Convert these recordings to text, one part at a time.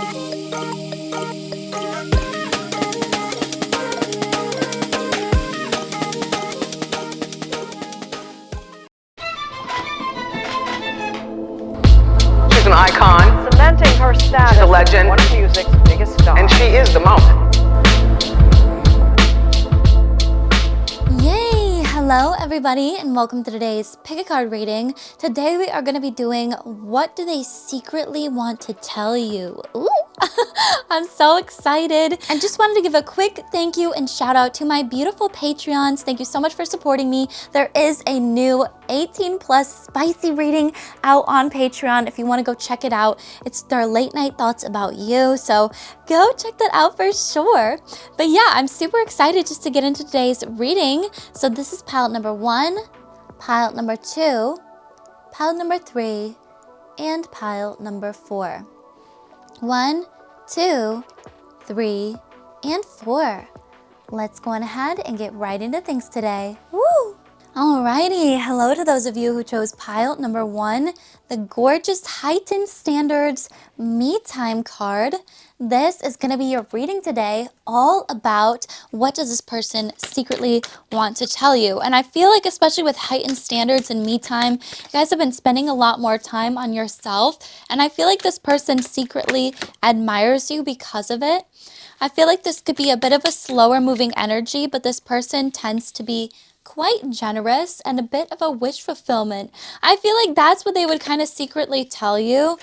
She's an icon, cementing her status she's a legend, as one of music's biggest stars. and she is the moment. Yay! Hello everybody and welcome to today's pick a card reading. Today we are going to be doing what do they secretly want to tell you? Ooh! I'm so excited and just wanted to give a quick thank you and shout out to my beautiful Patreons. Thank you so much for supporting me. There is a new 18 plus spicy reading out on Patreon if you want to go check it out. It's their late night thoughts about you, so go check that out for sure. But yeah, I'm super excited just to get into today's reading. So this is pile number 1, pile number 2, pile number 3, and pile number 4. 1, 2, 3, and 4. Let's go on ahead and get right into things today. Woo! Alrighty, hello to those of you who chose pile number 1, the gorgeous Heightened Standards Me Time card. This is going to be your reading today, all about what does this person secretly want to tell you. And I feel like especially with Heightened Standards and Me Time, you guys have been spending a lot more time on yourself. And I feel like this person secretly admires you because of it. I feel like this could be a bit of a slower moving energy, but this person tends to be quite generous and a bit of a wish fulfillment. I feel like that's what they would kind of secretly tell you.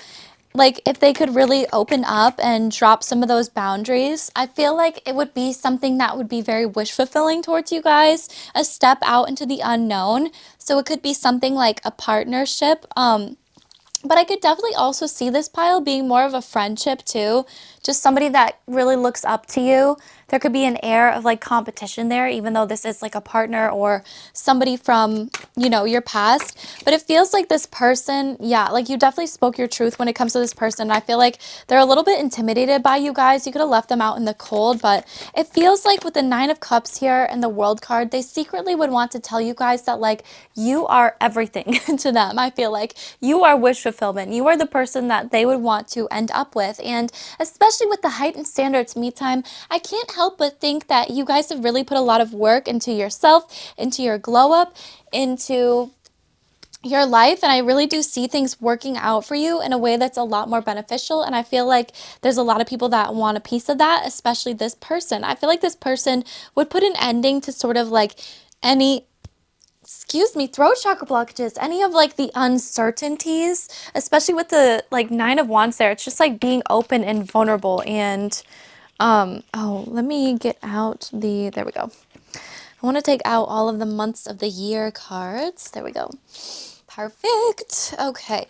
Like if they could really open up and drop some of those boundaries, I feel like it would be something that would be very wish fulfilling towards you guys, a step out into the unknown. So it could be something like a partnership. But I could definitely also see this pile being more of a friendship too. Just somebody that really looks up to you. There could be an air of like competition there, even though this is like a partner or somebody from, you know, your past. But it feels like this person, yeah, like you definitely spoke your truth when it comes to this person. I feel like they're a little bit intimidated by you guys. You could have left them out in the cold, but it feels like with the 9 of Cups here and the World card, they secretly would want to tell you guys that like you are everything to them. I feel like you are wish fulfillment. You are the person that they would want to end up with. And especially with the Heightened Standards Me Time, I can't help but think that you guys have really put a lot of work into yourself, into your glow up, into your life, and I really do see things working out for you in a way that's a lot more beneficial. And I feel like there's a lot of people that want a piece of that, especially this person. I feel like this person would put an ending to sort of like any throat chakra blockages, any of like the uncertainties, especially with the like 9 of Wands there. It's just like being open and vulnerable. And oh, let me get out there we go. I want to take out all of the months of the year cards. There we go. Perfect. Okay.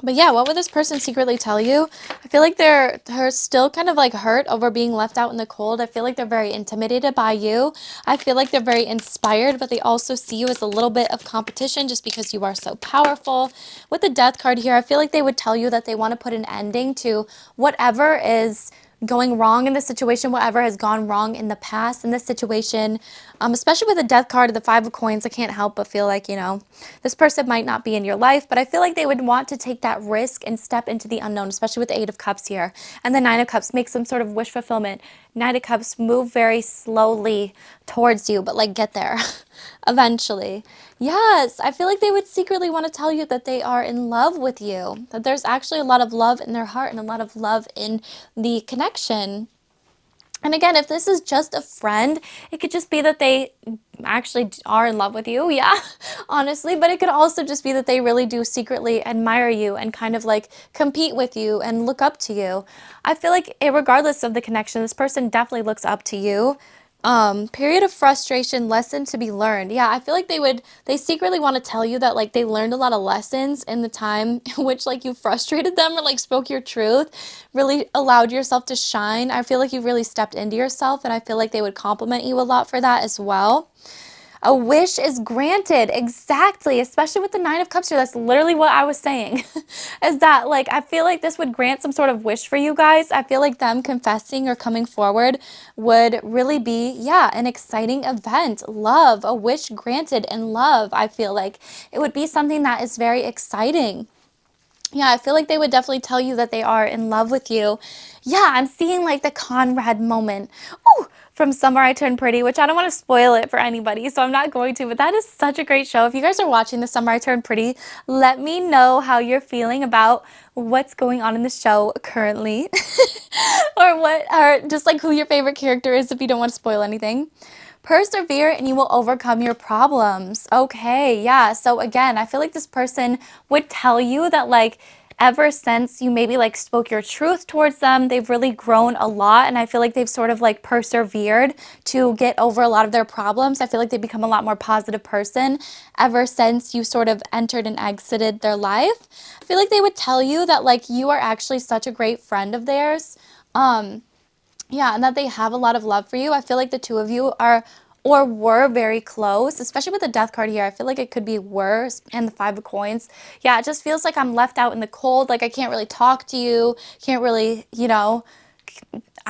But yeah, what would this person secretly tell you? I feel like they're still kind of like hurt over being left out in the cold. I feel like they're very intimidated by you. I feel like they're very inspired, but they also see you as a little bit of competition just because you are so powerful. With the Death card here, I feel like they would tell you that they want to put an ending to whatever is going wrong in this situation, whatever has gone wrong in the past in this situation, especially with the Death card of the 5 of Coins. I can't help but feel like, you know, this person might not be in your life, but I feel like they would want to take that risk and step into the unknown, especially with the 8 of Cups here. And the 9 of Cups make some sort of wish fulfillment. 9 of Cups move very slowly towards you, but like get there eventually. Yes, I feel like they would secretly want to tell you that they are in love with you, that there's actually a lot of love in their heart and a lot of love in the connection. And again, if this is just a friend, it could just be that they actually are in love with you, yeah, honestly. But it could also just be that they really do secretly admire you and kind of like compete with you and look up to you. I feel like regardless of the connection, this person definitely looks up to you. Period of frustration, lesson to be learned. Yeah, I feel like they secretly want to tell you that like they learned a lot of lessons in the time in which like you frustrated them or like spoke your truth, really allowed yourself to shine. I feel like you really stepped into yourself, and I feel like they would compliment you a lot for that as well. A wish is granted. Exactly. Especially with the 9 of Cups here. That's literally what I was saying. Is that like, I feel like this would grant some sort of wish for you guys. I feel like them confessing or coming forward would really be, yeah, an exciting event. Love, a wish granted in love. I feel like it would be something that is very exciting. Yeah, I feel like they would definitely tell you that they are in love with you. Yeah, I'm seeing like the Conrad moment. Ooh, from Summer I Turned Pretty, which I don't want to spoil it for anybody, so I'm not going to, but that is such a great show. If you guys are watching the Summer I Turned Pretty, let me know how you're feeling about what's going on in the show currently. or just like who your favorite character is if you don't want to spoil anything. Persevere and you will overcome your problems. Okay, yeah. So again, I feel like this person would tell you that like ever since you maybe like spoke your truth towards them, they've really grown a lot. And I feel like they've sort of like persevered to get over a lot of their problems. I feel like they've become a lot more positive person ever since you sort of entered and exited their life. I feel like they would tell you that like you are actually such a great friend of theirs. Yeah, and that they have a lot of love for you. I feel like the two of you are or were very close, especially with the death card here. I feel like it could be worse, and the 5 of coins. Yeah, it just feels like I'm left out in the cold. Like I can't really talk to you, can't really, I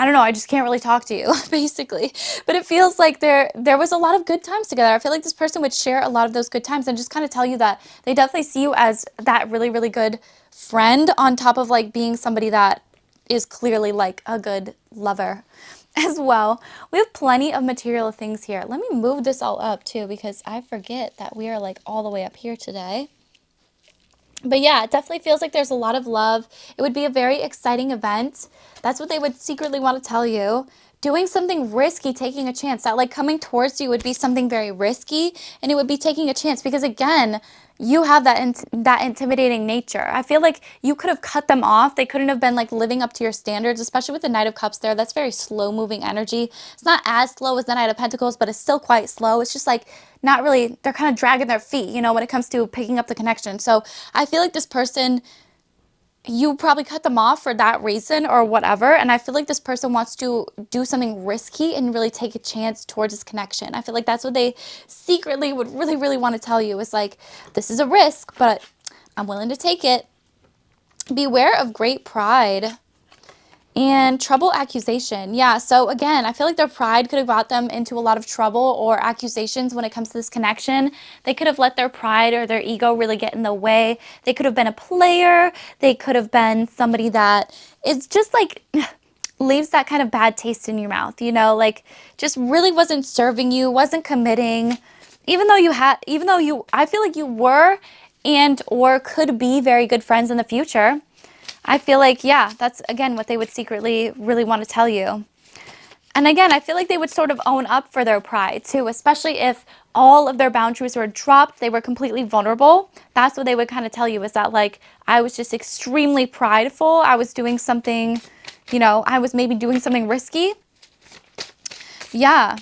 don't know, I just can't really talk to you, basically. But it feels like there was a lot of good times together. I feel like this person would share a lot of those good times and just kind of tell you that they definitely see you as that really, really good friend on top of like being somebody that is clearly like a good lover as well. We have plenty of material things here. Let me move this all up too because I forget that we are like all the way up here today. But yeah, it definitely feels like there's a lot of love. It would be a very exciting event. That's what they would secretly want to tell you. Doing something risky, taking a chance. That like coming towards you would be something very risky, and it would be taking a chance because again, you have that intimidating nature. I feel like you could have cut them off. They couldn't have been like living up to your standards, especially with the Knight of Cups there. That's very slow moving energy. It's not as slow as the Knight of Pentacles, but it's still quite slow. It's just like not really, they're kind of dragging their feet, when it comes to picking up the connection. So I feel like this person, you probably cut them off for that reason or whatever. And I feel like this person wants to do something risky and really take a chance towards this connection. I feel like that's what they secretly would really, really want to tell you is like, this is a risk, but I'm willing to take it. Beware of great pride. And trouble accusation. Yeah, so again, I feel like their pride could have got them into a lot of trouble or accusations when it comes to this connection. They could have let their pride or their ego really get in the way. They could have been a player. They could have been somebody that is just like leaves that kind of bad taste in your mouth, like just really wasn't serving you, wasn't committing. I feel like you were and or could be very good friends in the future. I feel like, yeah, that's, again, what they would secretly really want to tell you. And again, I feel like they would sort of own up for their pride, too, especially if all of their boundaries were dropped, they were completely vulnerable. That's what they would kind of tell you is that, like, I was just extremely prideful. I was doing something, I was maybe doing something risky. Yeah.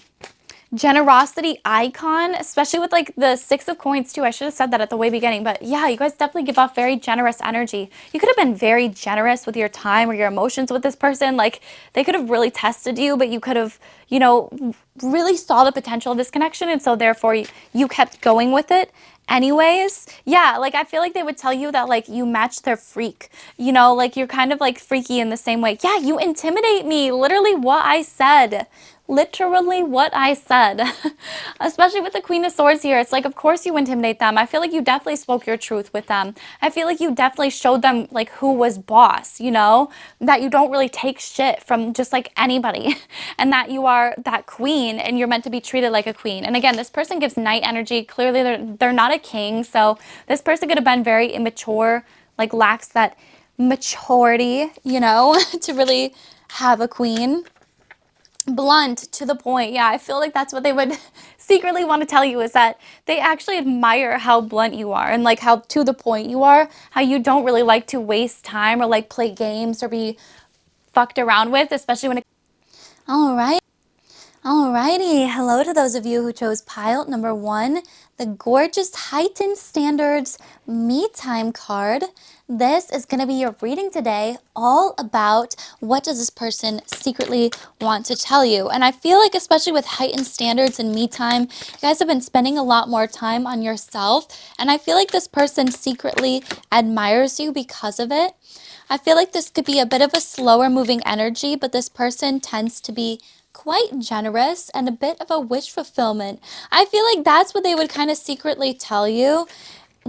Generosity icon, especially with like the 6 of coins too. I should have said that at the way beginning, but yeah, you guys definitely give off very generous energy. You could have been very generous with your time or your emotions with this person. Like they could have really tested you, but you could have, really saw the potential of this connection. And so therefore you kept going with it anyways. Yeah, like I feel like they would tell you that like you match their freak, like you're kind of like freaky in the same way. Yeah, you intimidate me. Literally what I said. Literally what I said. Especially with the Queen of Swords here. It's like, of course you intimidate them. I feel like you definitely spoke your truth with them. I feel like you definitely showed them like who was boss, that you don't really take shit from just like anybody and that you are that queen and you're meant to be treated like a queen. And again, this person gives knight energy. Clearly they're not a king. So this person could have been very immature, like lacks that maturity, to really have a queen. Blunt, to the point. Yeah, I feel like that's what they would secretly want to tell you is that they actually admire how blunt you are and like how to the point you are, how you don't really like to waste time or like play games or be fucked around with, especially when it... All right. Alrighty, hello to those of you who chose pile number 1, the gorgeous Heightened Standards Me Time card. This is going to be your reading today, all about what does this person secretly want to tell you. And I feel like especially with Heightened Standards and Me Time, you guys have been spending a lot more time on yourself. And I feel like this person secretly admires you because of it. I feel like this could be a bit of a slower moving energy, but this person tends to be quite generous and a bit of a wish fulfillment. I feel like that's what they would kind of secretly tell you.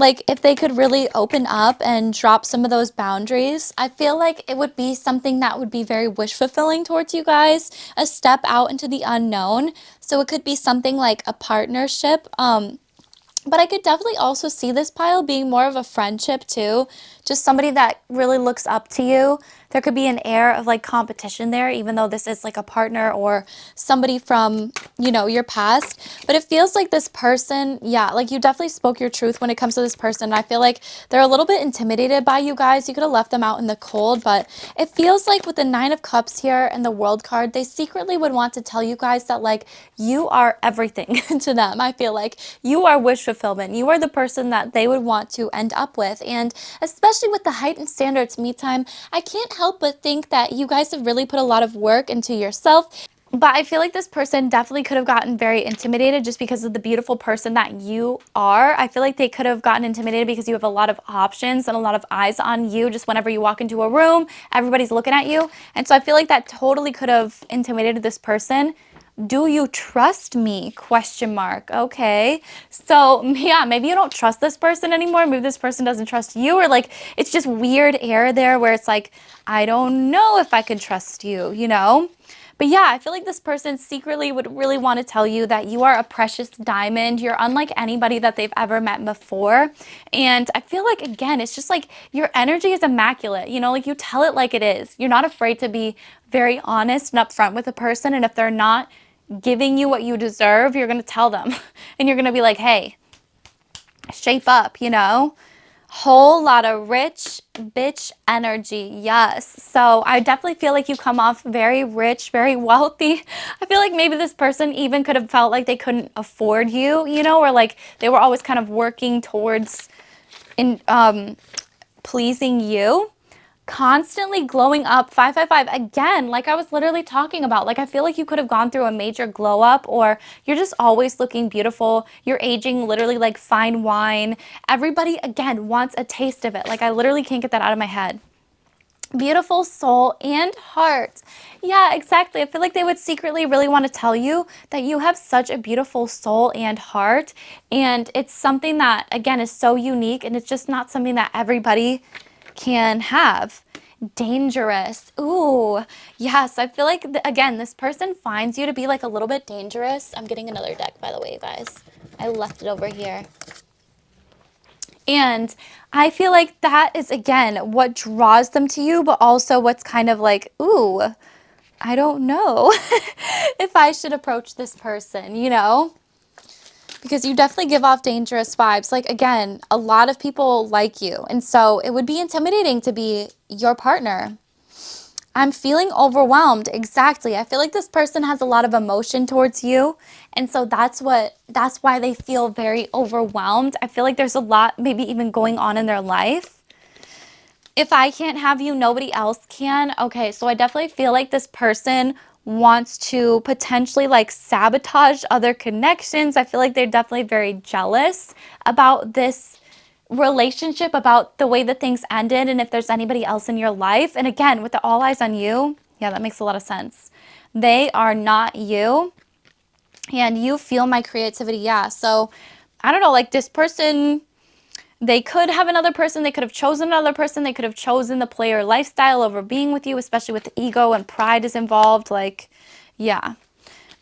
Like, if they could really open up and drop some of those boundaries, I feel like it would be something that would be very wish fulfilling towards you guys, a step out into the unknown. So it could be something like a partnership. But I could definitely also see this pile being more of a friendship too. Just somebody that really looks up to you. There could be an air of like competition there, even though this is like a partner or somebody from, you know, your past. But it feels like this person, yeah, like you definitely spoke your truth when it comes to this person. I feel like they're a little bit intimidated by you guys. You could have left them out in the cold, but it feels like with the Nine of Cups here and the World card, they secretly would want to tell you guys that like you are everything to them. I feel like you are wish fulfillment. You are the person that they would want to end up with. And especially with the heightened standards me time, I can't help but think that you guys have really put a lot of work into yourself. But I feel like this person definitely could have gotten very intimidated just because of the beautiful person that you are. I feel like they could have gotten intimidated because you have a lot of options and a lot of eyes on you. Just whenever you walk into a room, everybody's looking at you. And so I feel like that totally could have intimidated this person. Do you trust me? Question mark. Okay. So yeah, maybe you don't trust this person anymore. Maybe this person doesn't trust you, or like it's just weird air there where it's like, I don't know if I could trust you, you know? But yeah, I feel like this person secretly would really want to tell you that you are a precious diamond. You're unlike anybody that they've ever met before. And I feel like, again, it's just like your energy is immaculate. You know, like you tell it like it is. You're not afraid to be very honest and upfront with a person. And if they're not giving you what you deserve, you're going to tell them. And you're going to be like, hey, shape up, you know? Whole lot of rich bitch energy. Yes. So I definitely feel like you come off very rich, very wealthy. I feel like maybe this person even could have felt like they couldn't afford you, you know, or like they were always kind of working towards pleasing you. Constantly glowing up. 555 again, like I was literally talking about. Like I feel like you could have gone through a major glow up, or you're just always looking beautiful. You're aging literally like fine wine. Everybody again wants a taste of it. Like I literally can't get that out of my head. Beautiful soul and heart. Yeah, exactly. I feel like they would secretly really want to tell you that you have such a beautiful soul and heart, and it's something that again is so unique, and it's just not something that everybody can have. Dangerous. Ooh, yes. I feel like, again, this person finds you to be like a little bit dangerous. I'm getting another deck, by the way, you guys. I left it over here. And I feel like that is, again, what draws them to you, but also what's kind of like, ooh, I don't know if I should approach this person, you know? Because you definitely give off dangerous vibes. Like, again, a lot of people like you. And so it would be intimidating to be your partner. I'm feeling overwhelmed. Exactly. I feel like this person has a lot of emotion towards you. And so that's why they feel very overwhelmed. I feel like there's a lot maybe even going on in their life. If I can't have you, nobody else can. Okay, so I definitely feel like this person wants to potentially like sabotage other connections. I feel like they're definitely very jealous about this relationship, about the way that things ended, and if there's anybody else in your life. And again, with the all eyes on you, yeah, that makes a lot of sense. They are not you, and you feel my creativity. Yeah, so I don't know, like this person, they could have another person, they could have chosen another person, they could have chosen the player lifestyle over being with you, especially with the ego and pride is involved. Like, yeah.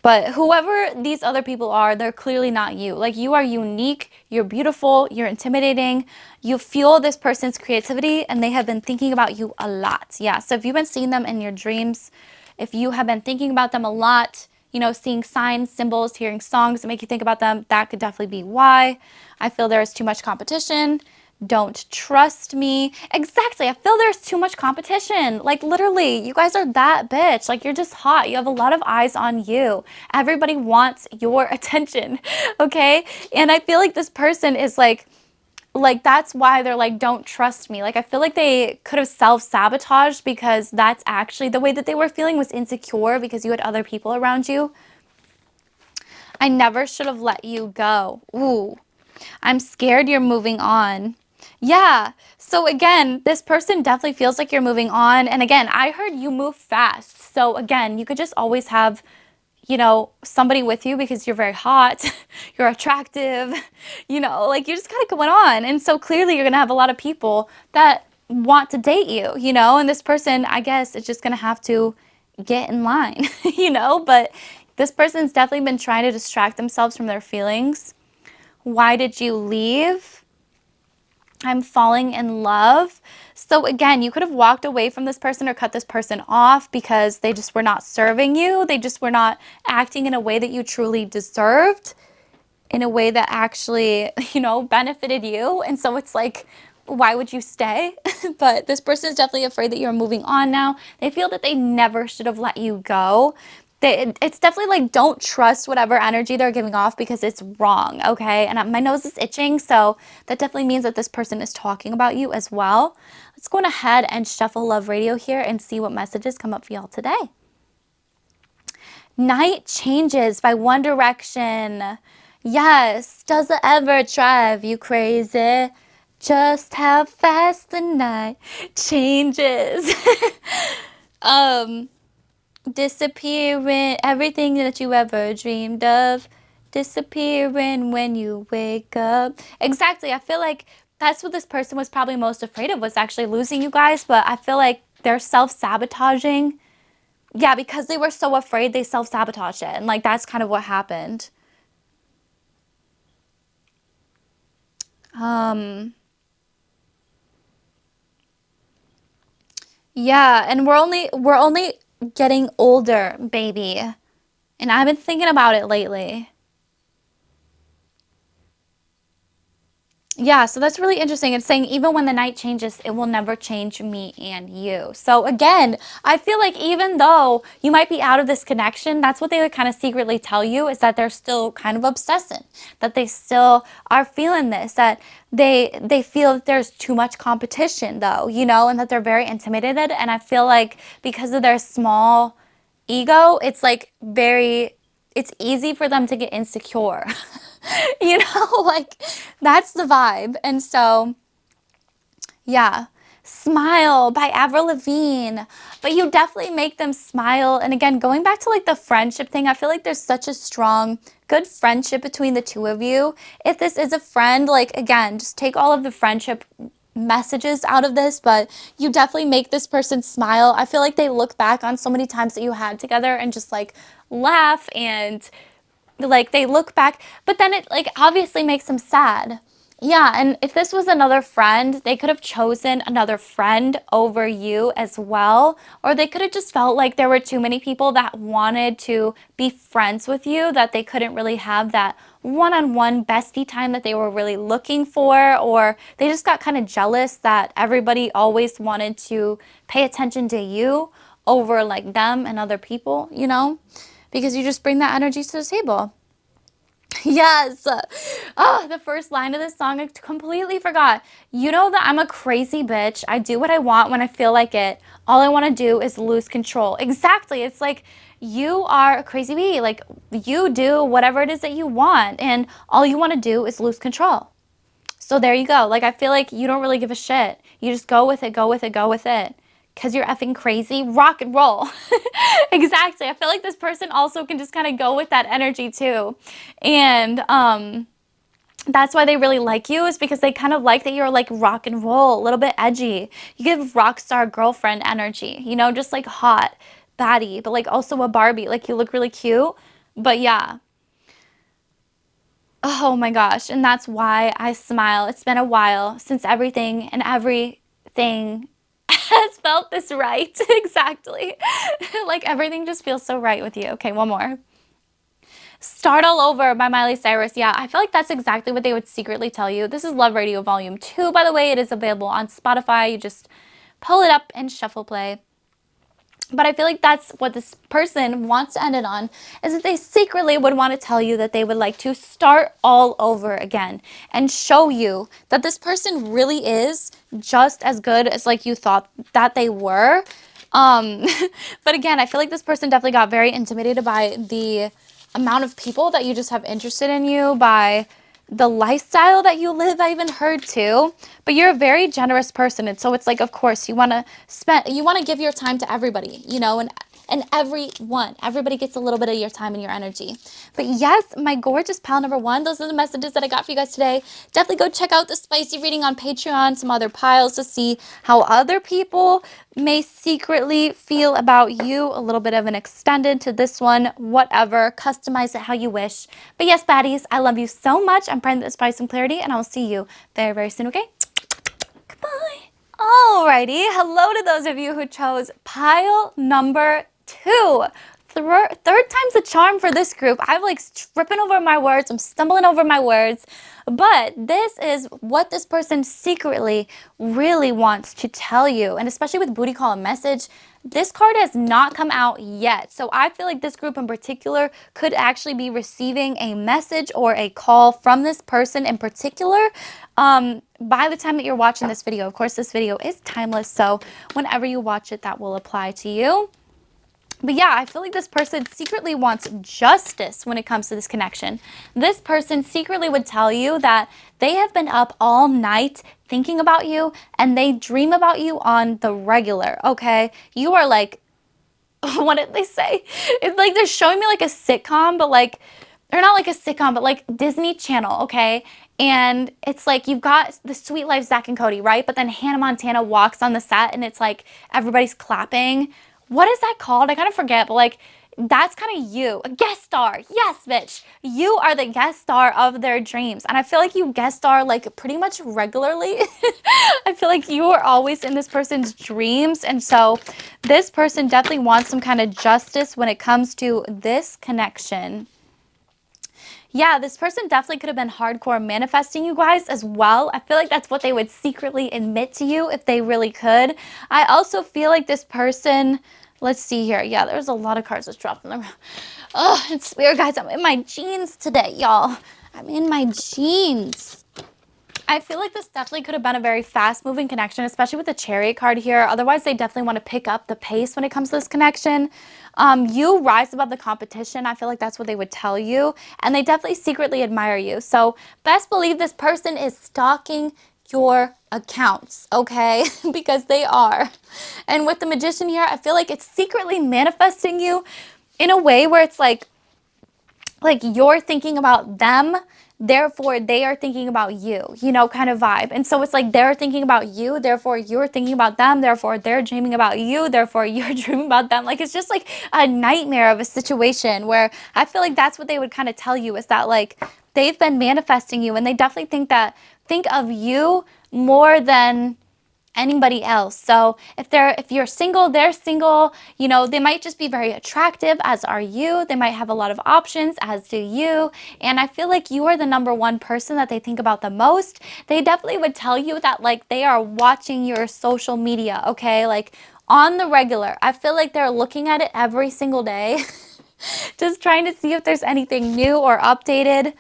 But whoever these other people are, they're clearly not you. Like, you are unique, you're beautiful, you're intimidating, you feel this person's creativity, and they have been thinking about you a lot. Yeah, so if you've been seeing them in your dreams, if you have been thinking about them a lot, you know, seeing signs, symbols, hearing songs that make you think about them, that could definitely be why. I feel there is too much competition. Don't trust me. Exactly. I feel there's too much competition. Like literally, you guys are that bitch. Like you're just hot. You have a lot of eyes on you. Everybody wants your attention. Okay? And I feel like this person is like that's why they're like, don't trust me. Like I feel like they could have self-sabotaged because that's actually the way that they were feeling, was insecure because you had other people around you. I never should have let you go. Ooh. I'm scared you're moving on. Yeah. So again, this person definitely feels like you're moving on. And again, I heard you move fast. So again, you could just always have you know, somebody with you because you're very hot, you're attractive, you know, like you're just kind of going on. And so clearly you're going to have a lot of people that want to date you, you know, and this person, I guess, is just going to have to get in line, you know, but this person's definitely been trying to distract themselves from their feelings. Why did you leave? I'm falling in love. So again, you could have walked away from this person or cut this person off because they just were not serving you. They just were not acting in a way that you truly deserved, in a way that actually, you know, benefited you. And so it's like, why would you stay? But this person is definitely afraid that you're moving on now. They feel that they never should have let you go. It's definitely like, don't trust whatever energy they're giving off because it's wrong, okay? And my nose is itching, so that definitely means that this person is talking about you as well. Let's go on ahead and shuffle Love Radio here and see what messages come up for y'all today. Night Changes by One Direction. Yes, does it ever drive you crazy? Just how fast the night changes. Disappearing, everything that you ever dreamed of, disappearing when you wake up. Exactly. I feel like that's what this person was probably most afraid of, was actually losing you guys, but I feel like they're self-sabotaging. Yeah, because they were so afraid, they self-sabotaged it, and like that's kind of what happened. Yeah, and we're only getting older, baby. And I've been thinking about it lately. Yeah, so that's really interesting. It's saying even when the night changes, it will never change me and you. So again, I feel like even though you might be out of this connection, that's what they would kind of secretly tell you, is that they're still kind of obsessing, that they still are feeling this, that they feel that there's too much competition though, you know, and that they're very intimidated. And I feel like because of their small ego, it's like it's easy for them to get insecure. You know, like that's the vibe. And so, yeah. Smile by Avril Lavigne. But you definitely make them smile. And again, going back to like the friendship thing, I feel like there's such a strong, good friendship between the two of you. If this is a friend, like again, just take all of the friendship messages out of this, but you definitely make this person smile. I feel like they look back on so many times that you had together and just like laugh, and like they look back, but then it like obviously makes them sad. Yeah, and if this was another friend, they could have chosen another friend over you as well, or they could have just felt like there were too many people that wanted to be friends with you, that they couldn't really have that one-on-one bestie time that they were really looking for, or they just got kind of jealous that everybody always wanted to pay attention to you over like them and other people, you know? Because you just bring that energy to the table. Yes. Oh, the first line of this song, I completely forgot. You know that I'm a crazy bitch. I do what I want when I feel like it. All I want to do is lose control. Exactly. It's like you are a crazy bee. Like you do whatever it is that you want, and all you want to do is lose control. So there you go. Like I feel like you don't really give a shit. You just go with it, go with it, go with it. Because you're effing crazy. Rock and roll. Exactly. I feel like this person also can just kind of go with that energy too. And that's why they really like you, is because they kind of like that you're like rock and roll, a little bit edgy. You give rock star girlfriend energy, you know, just like hot, baddie, but like also a Barbie. Like you look really cute. But yeah. Oh my gosh. And that's why I smile. It's been a while since everything has felt this right. Exactly. Like everything just feels so right with you. Okay, one more. Start All Over by Miley Cyrus. Yeah, I feel like that's exactly what they would secretly tell you. This is Love Radio Volume 2, by the way. It is available on Spotify. You just pull it up and shuffle play. But I feel like that's what this person wants to end it on, is that they secretly would want to tell you that they would like to start all over again and show you that this person really is just as good as like you thought that they were. But again, I feel like this person definitely got very intimidated by the amount of people that you just have interested in you, by the lifestyle that you live. I even heard too. But you're a very generous person, and so it's like, of course, you want to give your time to everybody, you know, and and everybody gets a little bit of your time and your energy. But yes, my gorgeous pal number one, those are the messages that I got for you guys today. Definitely go check out the spicy reading on Patreon, some other piles to see how other people may secretly feel about you. A little bit of an extended to this one, whatever. Customize it how you wish. But yes, baddies, I love you so much. I'm praying that this provides some clarity, and I will see you very, very soon, okay? Goodbye. Alrighty, hello to those of you who chose pile number 2. Third time's a charm for this group. I'm like tripping over my words. I'm stumbling over my words. But this is what this person secretly really wants to tell you. And especially with booty call and message, this card has not come out yet. So I feel like this group in particular could actually be receiving a message or a call from this person in particular by the time that you're watching this video. Of course, this video is timeless, so whenever you watch it, that will apply to you. But yeah, I feel like this person secretly wants justice when it comes to this connection. This person secretly would tell you that they have been up all night thinking about you, and they dream about you on the regular, okay? You are like, what did they say? It's like they're showing me like a sitcom, but like, or not like a sitcom, but like Disney Channel, okay? And it's like you've got the Sweet Life Zach and Cody, right? But then Hannah Montana walks on the set and it's like everybody's clapping. What is that called? I kind of forget, but like that's kind of you. A guest star. Yes, bitch. You are the guest star of their dreams. And I feel like you guest star like pretty much regularly. I feel like you are always in this person's dreams. And so this person definitely wants some kind of justice when it comes to this connection. Yeah, this person definitely could have been hardcore manifesting you guys as well. I feel like that's what they would secretly admit to you if they really could. I also feel like this person, let's see here. Yeah, there's a lot of cards that's dropped in the room. Oh, it's weird, guys. I'm in my jeans today, y'all. I'm in my jeans. I feel like this definitely could have been a very fast-moving connection, especially with the Chariot card here. Otherwise, they definitely want to pick up the pace when it comes to this connection. You rise above the competition. I feel like that's what they would tell you. And they definitely secretly admire you. So best believe this person is stalking your accounts, okay? Because they are. And with the Magician here, I feel like it's secretly manifesting you in a way where it's like you're thinking about them, therefore they are thinking about you, you know, kind of vibe. And so it's like they're thinking about you, therefore you're thinking about them, therefore they're dreaming about you, therefore you're dreaming about them. Like it's just like a nightmare of a situation where I feel like that's what they would kind of tell you, is that like they've been manifesting you, and they definitely think of you more than anybody else. So if you're single, they're single, you know, they might just be very attractive, as are you. They might have a lot of options, as do you. And I feel like you are the number one person that they think about the most. They definitely would tell you that like they are watching your social media, okay? Like on the regular. I feel like they're looking at it every single day, just trying to see if there's anything new or updated.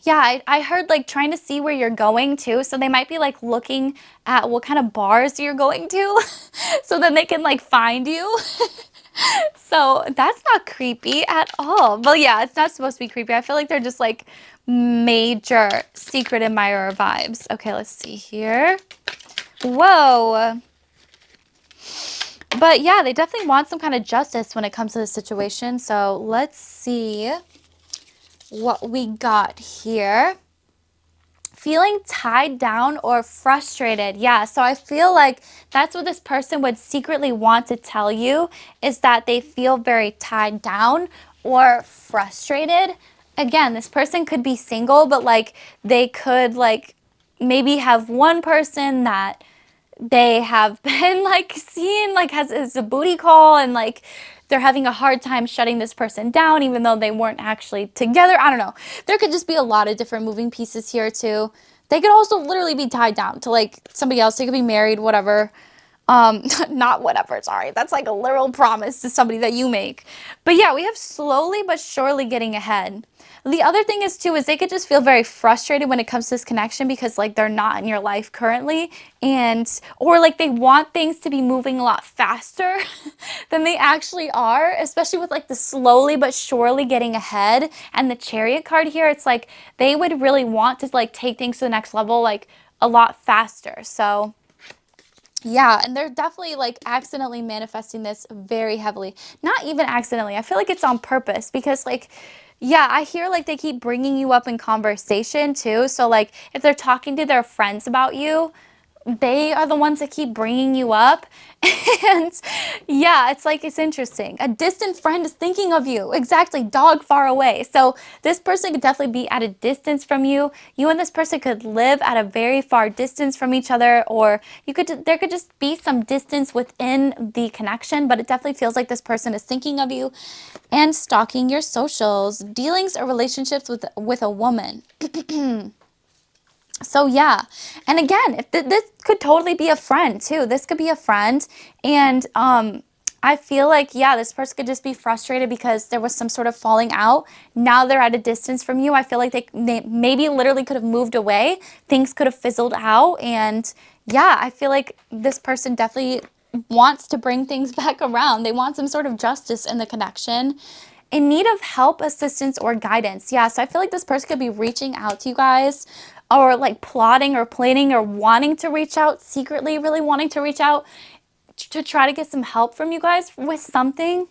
Yeah, I heard like trying to see where you're going to. So they might be like looking at what kind of bars you're going to so then they can like find you. So that's not creepy at all. But yeah, it's not supposed to be creepy. I feel like they're just like major secret admirer vibes. Okay, let's see here. Whoa. But yeah, they definitely want some kind of justice when it comes to the situation. So let's see what we got here. Feeling tied down or frustrated. Yeah, so I feel like that's what this person would secretly want to tell you, is that they feel very tied down or frustrated. Again, this person could be single, but like they could like maybe have one person that they have been like seeing like as a booty call, and like they're having a hard time shutting this person down even though they weren't actually together. I don't know. There could just be a lot of different moving pieces here too. They could also literally be tied down to like somebody else. They could be married, whatever. Not whatever, sorry. That's like a literal promise to somebody that you make. But yeah, we have slowly but surely getting ahead. The other thing is too, is they could just feel very frustrated when it comes to this connection because like they're not in your life currently, or like they want things to be moving a lot faster than they actually are, especially with like the slowly but surely getting ahead and the Chariot card here. It's like they would really want to like take things to the next level like a lot faster. So Yeah, and they're definitely like accidentally manifesting this very heavily. Not even accidentally. I feel like it's on purpose because like, yeah, I hear like they keep bringing you up in conversation too. So like if they're talking to their friends about you, they are the ones that keep bringing you up. And yeah, it's like, it's interesting. A distant friend is thinking of you. Exactly. Dog far away. So this person could definitely be at a distance from you. You and this person could live at a very far distance from each other, or there could just be some distance within the connection, but it definitely feels like this person is thinking of you and stalking your socials. Dealings or relationships with a woman. So yeah, and again, if this could totally be a friend too. This could be a friend, and I feel like, yeah, this person could just be frustrated because there was some sort of falling out. Now they're at a distance from you. I feel like they maybe literally could have moved away. Things could have fizzled out, and yeah, I feel like this person definitely wants to bring things back around. They want some sort of justice in the connection. In need of help, assistance, or guidance. Yeah, so I feel like this person could be reaching out to you guys, or like plotting or planning or wanting to reach out secretly, really wanting to reach out to try to get some help from you guys with something.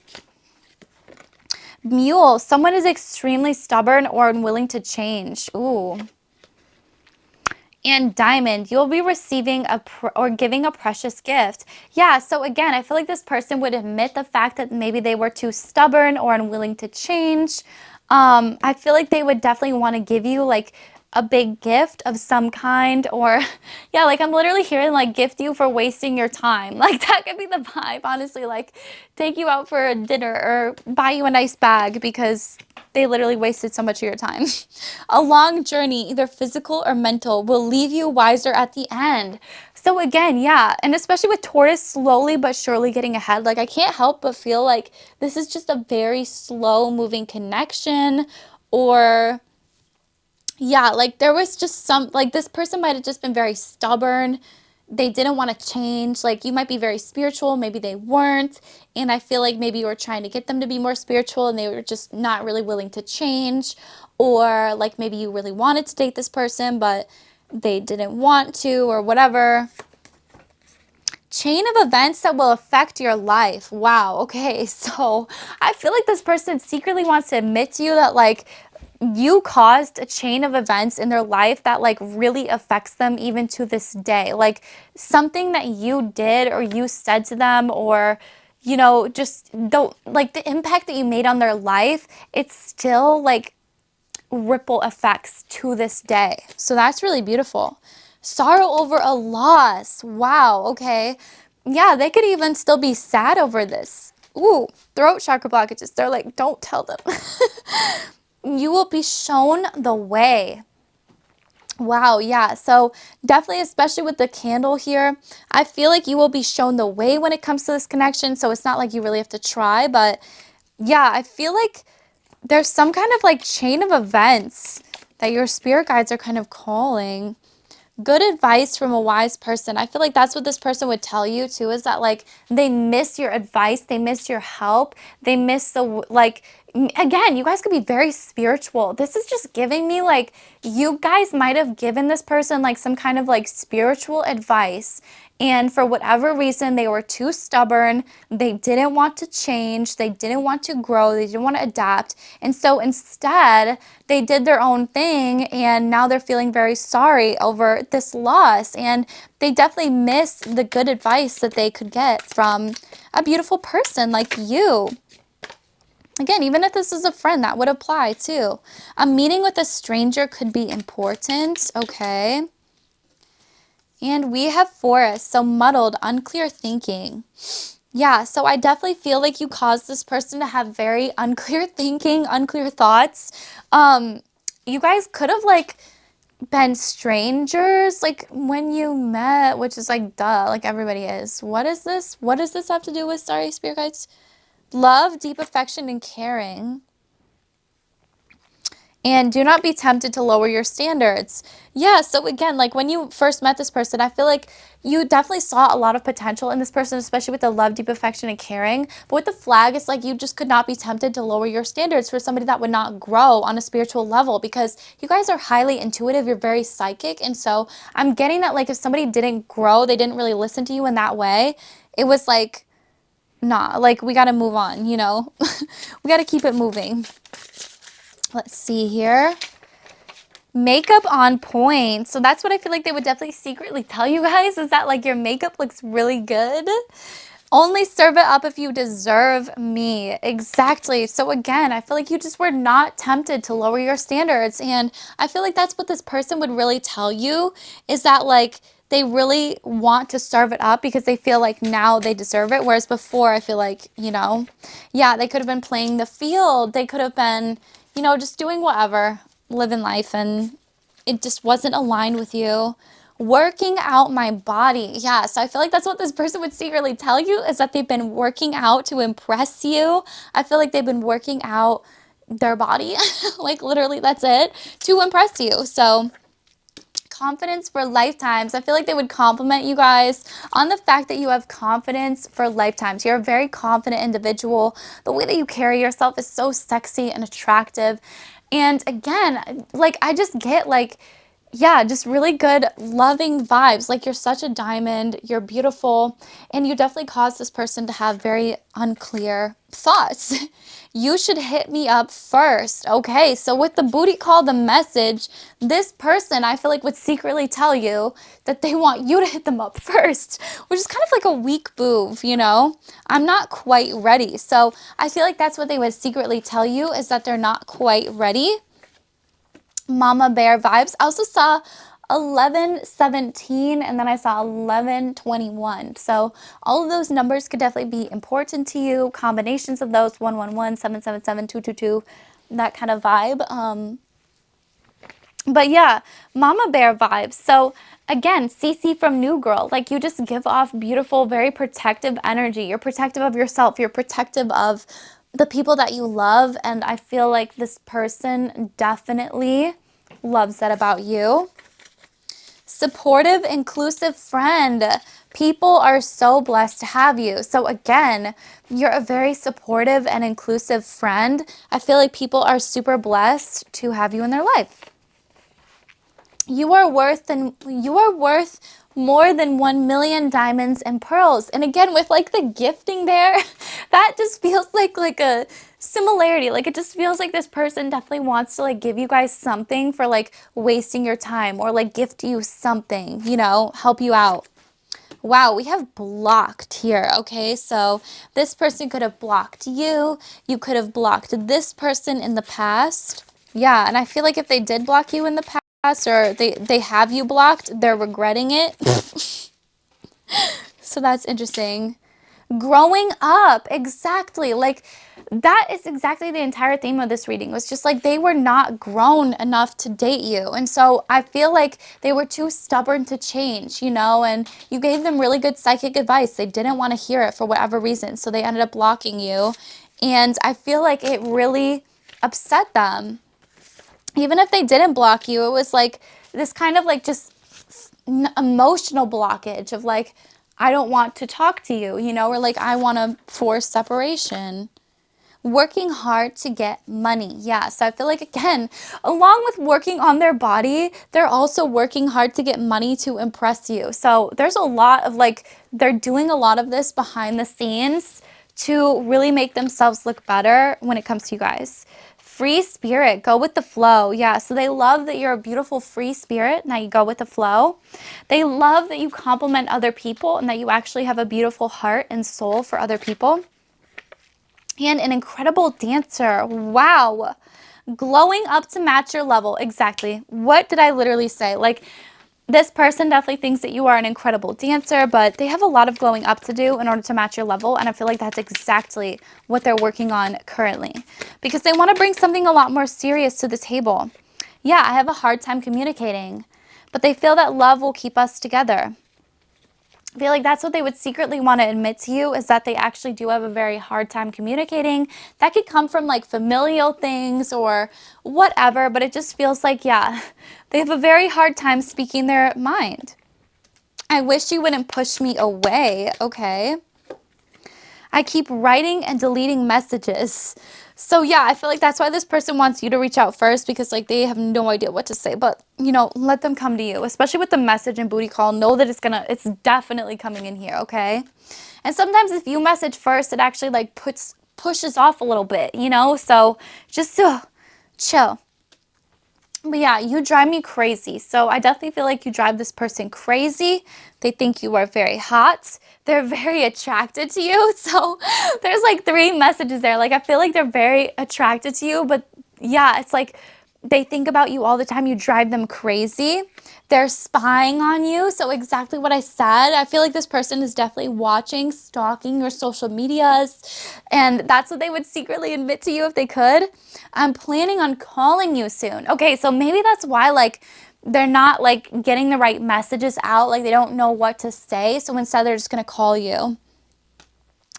Mule, someone is extremely stubborn or unwilling to change. Ooh. And diamond, you'll be receiving or giving a precious gift. Yeah, so again, I feel like this person would admit the fact that maybe they were too stubborn or unwilling to change. I feel like they would definitely want to give you like a big gift of some kind, or yeah, like I'm literally hearing like gift you for wasting your time. Like that could be the vibe, honestly, like take you out for a dinner or buy you a nice bag because they literally wasted so much of your time. A long journey, either physical or mental, will leave you wiser at the end. So again, yeah, and especially with Taurus slowly but surely getting ahead, like I can't help but feel like this is just a very slow moving connection, or yeah, like there was just some, like this person might have just been very stubborn. They didn't want to change. Like you might be very spiritual, maybe they weren't. And I feel like maybe you were trying to get them to be more spiritual and they were just not really willing to change. Or like maybe you really wanted to date this person, but they didn't want to, or whatever. Chain of events that will affect your life. Wow. Okay. So I feel like this person secretly wants to admit to you that like you caused a chain of events in their life that like really affects them even to this day. Like something that you did or you said to them, or you know, just the impact that you made on their life, it's still like ripple effects to this day. So that's really beautiful. Sorrow over a loss. Wow, okay. Yeah, they could even still be sad over this. Ooh, throat chakra blockages. They're like, don't tell them. You will be shown the way. Wow, yeah. So definitely, especially with the candle here, I feel like you will be shown the way when it comes to this connection. So it's not like you really have to try, but yeah, I feel like there's some kind of like chain of events that your spirit guides are kind of calling. Good advice from a wise person. I feel like that's what this person would tell you too, is that like they miss your advice, they miss your help, they miss again, you guys could be very spiritual. This is just giving me like you guys might have given this person like some kind of like spiritual advice, and for whatever reason they were too stubborn, they didn't want to change, they didn't want to grow, they didn't want to adapt, and so instead they did their own thing, and now they're feeling very sorry over this loss, and they definitely miss the good advice that they could get from a beautiful person like you. Again, even if this is a friend, that would apply too. A meeting with a stranger could be important. Okay. And we have forest, so muddled, unclear thinking. Yeah, so I definitely feel like you caused this person to have very unclear thinking, unclear thoughts. You guys could have like been strangers like when you met, which is like duh, like everybody is. What is this? What does this have to do with, sorry, spirit guides? Love, deep affection, and caring. And do not be tempted to lower your standards. Yeah, so again, like when you first met this person, I feel like you definitely saw a lot of potential in this person, especially with the love, deep affection, and caring. But with the flag, it's like you just could not be tempted to lower your standards for somebody that would not grow on a spiritual level, because you guys are highly intuitive, you're very psychic. And so I'm getting that, like, if somebody didn't grow, they didn't really listen to you in that way, it was like, nah, like we got to move on, you know? We got to keep it moving. Let's see here. Makeup on point. So that's what I feel like they would definitely secretly tell you guys, is that like your makeup looks really good. Only serve it up if you deserve me. Exactly. So again, I feel like you just were not tempted to lower your standards. And I feel like that's what this person would really tell you, is that like they really want to serve it up because they feel like now they deserve it. Whereas before, I feel like, you know, yeah, they could have been playing the field. They could have been, you know, just doing whatever, living life, and it just wasn't aligned with you. Working out my body. Yeah, so I feel like that's what this person would secretly tell you, is that they've been working out to impress you. I feel like they've been working out their body, like literally that's it, to impress you. So confidence for lifetimes. I feel like they would compliment you guys on the fact that you have confidence for lifetimes. You're a very confident individual. The way that you carry yourself is so sexy and attractive. And again, like I just get like, yeah, just really good, loving vibes. Like you're such a diamond, you're beautiful, and you definitely cause this person to have very unclear thoughts. You should hit me up first. Okay, so with the booty call, the message, this person I feel like would secretly tell you that they want you to hit them up first, which is kind of like a weak move, you know? I'm not quite ready. So I feel like that's what they would secretly tell you, is that they're not quite ready. Mama bear vibes. I also saw 1117 and then I saw 1121. So all of those numbers could definitely be important to you. Combinations of those, 111, 777, 222, that kind of vibe. But yeah, mama bear vibes. So again, CC from New Girl, like you just give off beautiful, very protective energy. You're protective of yourself. You're protective of the people that you love. And I feel like this person definitely loves that about you. Supportive, inclusive friend. People are so blessed to have you. So again, you're a very supportive and inclusive friend. I feel like people are super blessed to have you in their life. You are worth more than 1,000,000 diamonds and pearls. And again, with like the gifting there, that just feels like a similarity. Like it just feels like this person definitely wants to like give you guys something for like wasting your time, or like gift you something, you know, help you out. Wow, we have blocked here. Okay, so this person could have blocked you. You could have blocked this person in the past. Yeah, and I feel like if they did block you in the past, or they have you blocked, they're regretting it. So that's interesting. Growing up, exactly. Like that is exactly the entire theme of this reading, was just like they were not grown enough to date you. And so I feel like they were too stubborn to change, you know, and you gave them really good psychic advice. They didn't want to hear it for whatever reason. So they ended up blocking you. And I feel like it really upset them. Even if they didn't block you, it was like this kind of like just emotional blockage of like, I don't want to talk to you, you know, or like I want to force separation. Working hard to get money. Yeah, so I feel like, again, along with working on their body, they're also working hard to get money to impress you. So there's a lot of like, they're doing a lot of this behind the scenes to really make themselves look better when it comes to you guys. Free spirit, go with the flow. Yeah, so they love that you're a beautiful free spirit and that you go with the flow. They love that you compliment other people and that you actually have a beautiful heart and soul for other people. And an incredible dancer. Wow. Glowing up to match your level. Exactly. What did I literally say? Like, this person definitely thinks that you are an incredible dancer, but they have a lot of glowing up to do in order to match your level. And I feel like that's exactly what they're working on currently, because they want to bring something a lot more serious to the table. Yeah, I have a hard time communicating, but they feel that love will keep us together. I feel like that's what they would secretly want to admit to you, is that they actually do have a very hard time communicating. That could come from like familial things or whatever, but it just feels like, yeah, they have a very hard time speaking their mind. I wish you wouldn't push me away. Okay. I keep writing and deleting messages. So yeah, I feel like that's why this person wants you to reach out first, because like they have no idea what to say, but you know, let them come to you, especially with the message and booty call. Know that it's definitely coming in here, okay? And sometimes if you message first, it actually like pushes off a little bit, you know? So just chill. But yeah, you drive me crazy. So I definitely feel like you drive this person crazy. They think you are very hot. They're very attracted to you. So there's like 3 messages there. Like I feel like they're very attracted to you, but yeah, it's like they think about you all the time. You drive them crazy. They're spying on you. So exactly what I said. I feel like this person is definitely watching, stalking your social medias. And that's what they would secretly admit to you if they could. I'm planning on calling you soon. Okay, so maybe that's why like they're not like getting the right messages out. Like they don't know what to say. So instead they're just going to call you.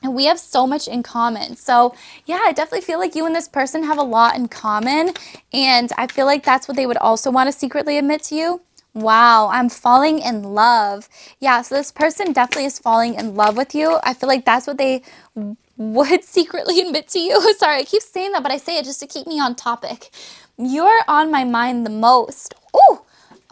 And we have so much in common. So yeah, I definitely feel like you and this person have a lot in common. And I feel like that's what they would also want to secretly admit to you. Wow, I'm falling in love. Yeah, so this person definitely is falling in love with you. I feel like that's what they would secretly admit to you. Sorry, I keep saying that, but I say it just to keep me on topic. You're on my mind the most. Ooh,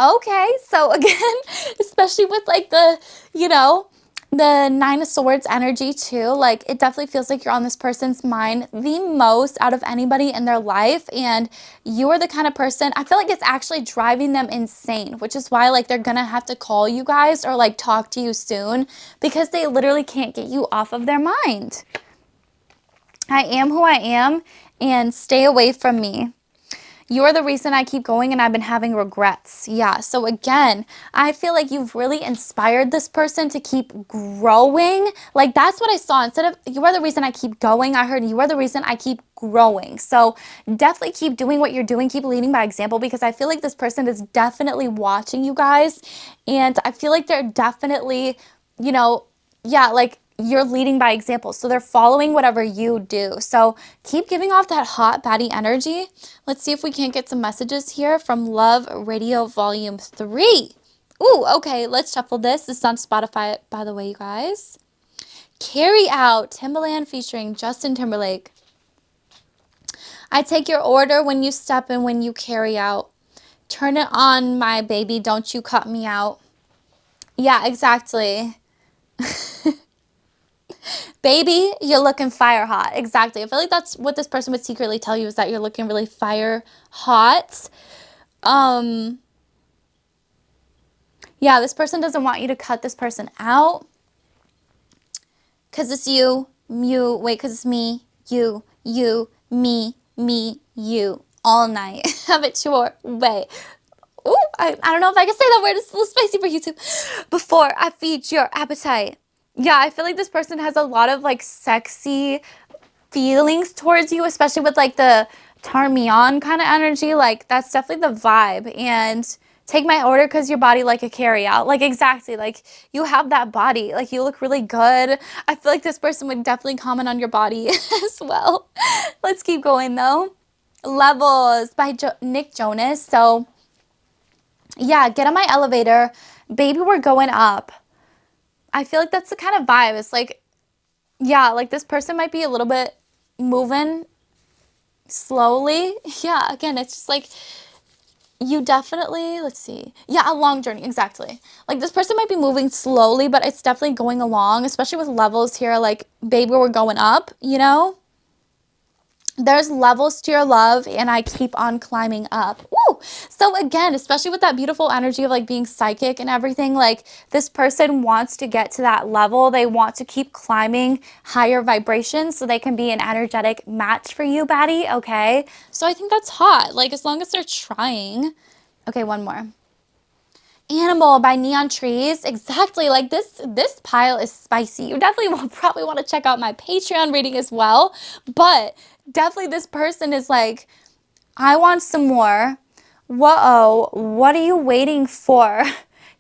okay. So again, especially with like the, you know, the 9 of Swords energy too, like it definitely feels like you're on this person's mind the most out of anybody in their life, and you're the kind of person, I feel like it's actually driving them insane, which is why like they're gonna have to call you guys or like talk to you soon, because they literally can't get you off of their mind. I am who I am, and stay away from me. You're the reason I keep going, and I've been having regrets. Yeah, so again, I feel like you've really inspired this person to keep growing. Like that's what I saw. Instead of you are the reason I keep going, I heard you are the reason I keep growing. So definitely keep doing what you're doing. Keep leading by example, because I feel like this person is definitely watching you guys. And I feel like they're definitely, you know, yeah, like you're leading by example. So they're following whatever you do. So keep giving off that hot baddie energy. Let's see if we can't get some messages here from Love Radio Volume 3. Ooh, okay, let's shuffle this. This is on Spotify, by the way, you guys. Carry Out, Timbaland featuring Justin Timberlake. I take your order when you step and when you carry out. Turn it on, my baby, don't you cut me out. Yeah, exactly. Baby, you're looking fire hot. Exactly. I feel like that's what this person would secretly tell you, is that you're looking really fire hot. Yeah, this person doesn't want you to cut this person out. Because it's you, because it's me, you, me, you, all night. Have it your way. Ooh, I don't know if I can say that word. It's a little spicy for YouTube. Before I feed your appetite. Yeah, I feel like this person has a lot of like sexy feelings towards you, especially with like the turn me on kind of energy. Like that's definitely the vibe. And take my order because your body like a carry out. Like exactly, like you have that body. Like you look really good. I feel like this person would definitely comment on your body as well. Let's keep going though. Levels by Nick Jonas. So yeah, get on my elevator. Baby, we're going up. I feel like that's the kind of vibe. It's like, yeah, like this person might be a little bit moving slowly. Yeah, again, it's just like you definitely, let's see. Yeah, a long journey, exactly. Like this person might be moving slowly, but it's definitely going along, especially with levels here. Like, baby, we're going up, you know? There's levels to your love, and I keep on climbing up. Woo! So again, especially with that beautiful energy of like being psychic and everything, like this person wants to get to that level. They want to keep climbing higher vibrations so they can be an energetic match for you, baddie, okay? So I think that's hot, like as long as they're trying. Okay, one more. Animal by Neon Trees. Exactly, like this pile is spicy. You definitely will probably want to check out my Patreon reading as well, but definitely this person is like, I want some more. Whoa, what are you waiting for?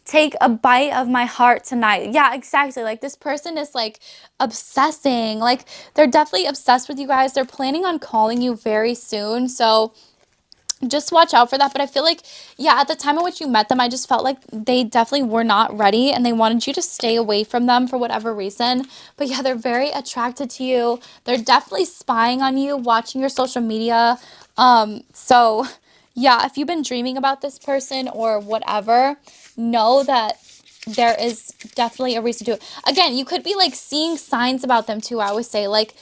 take a bite of my heart tonight. Yeah, exactly. Like this person is like obsessing. Like they're definitely obsessed with you guys. They're planning on calling you very soon. So just watch out for that. But I feel like, yeah, at the time in which you met them, I just felt like they definitely were not ready and they wanted you to stay away from them for whatever reason. But yeah, they're very attracted to you. They're definitely spying on you, watching your social media. So yeah, if you've been dreaming about this person or whatever, know that there is definitely a reason to do it. Again, you could be like seeing signs about them too. I always say, like,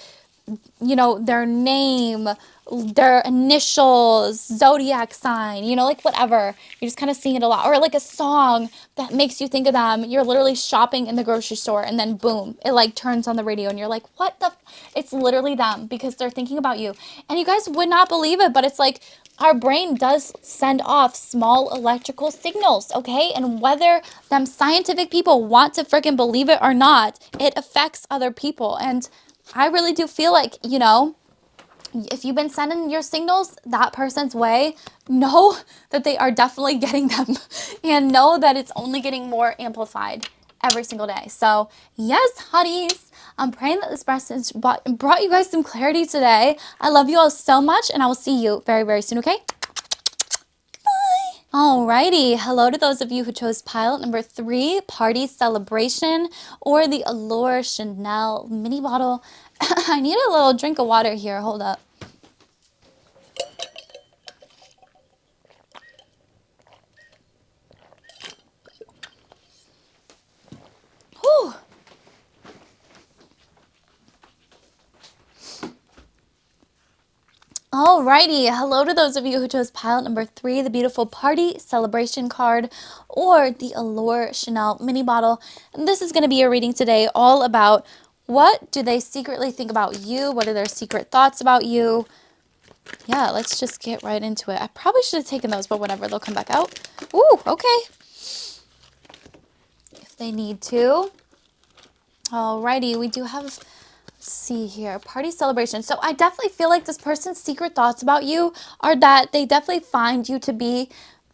you know, their name, their initials, zodiac sign, you know, like whatever. You're just kind of seeing it a lot. Or like a song that makes you think of them. You're literally shopping in the grocery store and then boom, it like turns on the radio and you're like, what the? It's literally them because they're thinking about you. And you guys would not believe it, but it's like our brain does send off small electrical signals, okay? And whether them scientific people want to freaking believe it or not, it affects other people. And I really do feel like, you know, if you've been sending your signals that person's way, know that they are definitely getting them and know that it's only getting more amplified every single day. So yes, hotties, I'm praying that this message brought you guys some clarity today. I love you all so much and I will see you very, very soon, okay? Alrighty, hello to those of you who chose pilot number 3, Party Celebration, or the 𝘓𝘐𝘕𝘒𝘚 mini bottle. I need a little drink of water here, hold up. Whew. Alrighty, hello to those of you who chose pilot number 3, the beautiful Party Celebration card, or the 𝘓𝘐𝘕𝘒𝘚 mini bottle. And this is going to be a reading today all about what do they secretly think about you? What are their secret thoughts about you? Yeah, let's just get right into it. I probably should have taken those, but whatever, they'll come back out. Ooh, okay. If they need to. Alrighty, we do have, let's see here, Party Celebration. So I definitely feel like this person's secret thoughts about you are that they definitely find you to be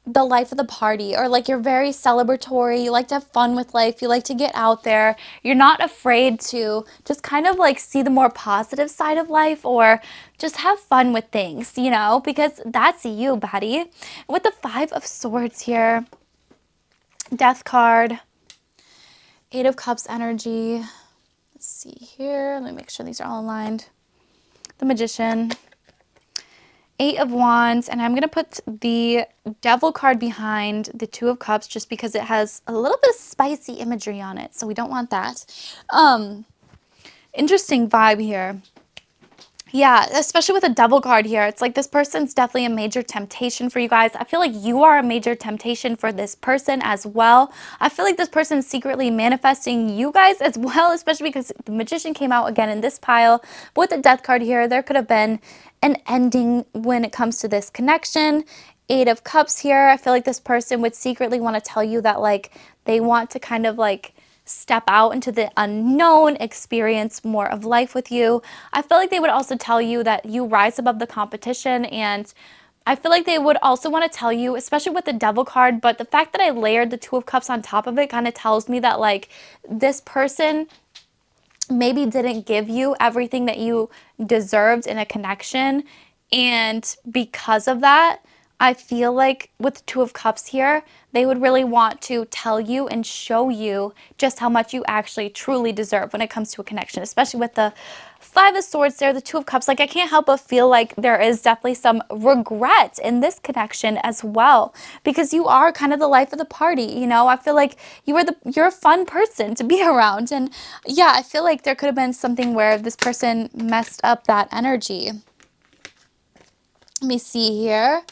the life of the party, or like you're very celebratory, you like to have fun with life, you like to get out there, you're not afraid to just kind of like see the more positive side of life or just have fun with things, you know, because that's you, baddie. With the 5 of Swords here, Death card, 8 of Cups energy, let's see here, let me make sure these are all aligned, the Magician, 8 of Wands, and I'm going to put the Devil card behind the 2 of Cups just because it has a little bit of spicy imagery on it, so we don't want that. Interesting vibe here. Yeah, especially with a Devil card here. It's like this person's definitely a major temptation for you guys. I feel like you are a major temptation for this person as well. I feel like this person's secretly manifesting you guys as well, especially because the Magician came out again in this pile. But with the Death card here, there could have been an ending when it comes to this connection. 8 of Cups here. I feel like this person would secretly want to tell you that like they want to kind of like step out into the unknown, experience more of life with you. I feel like they would also tell you that you rise above the competition, and I feel like they would also want to tell you, especially with the Devil card, but the fact that I layered the 2 of Cups on top of it kind of tells me that like this person maybe didn't give you everything that you deserved in a connection, and because of that, I feel like with the 2 of Cups here, they would really want to tell you and show you just how much you actually truly deserve when it comes to a connection, especially with the 5 of Swords there, the 2 of Cups. Like I can't help but feel like there is definitely some regret in this connection as well, because you are kind of the life of the party, you know? I feel like you're a fun person to be around. And yeah, I feel like there could have been something where this person messed up that energy. Let me see here.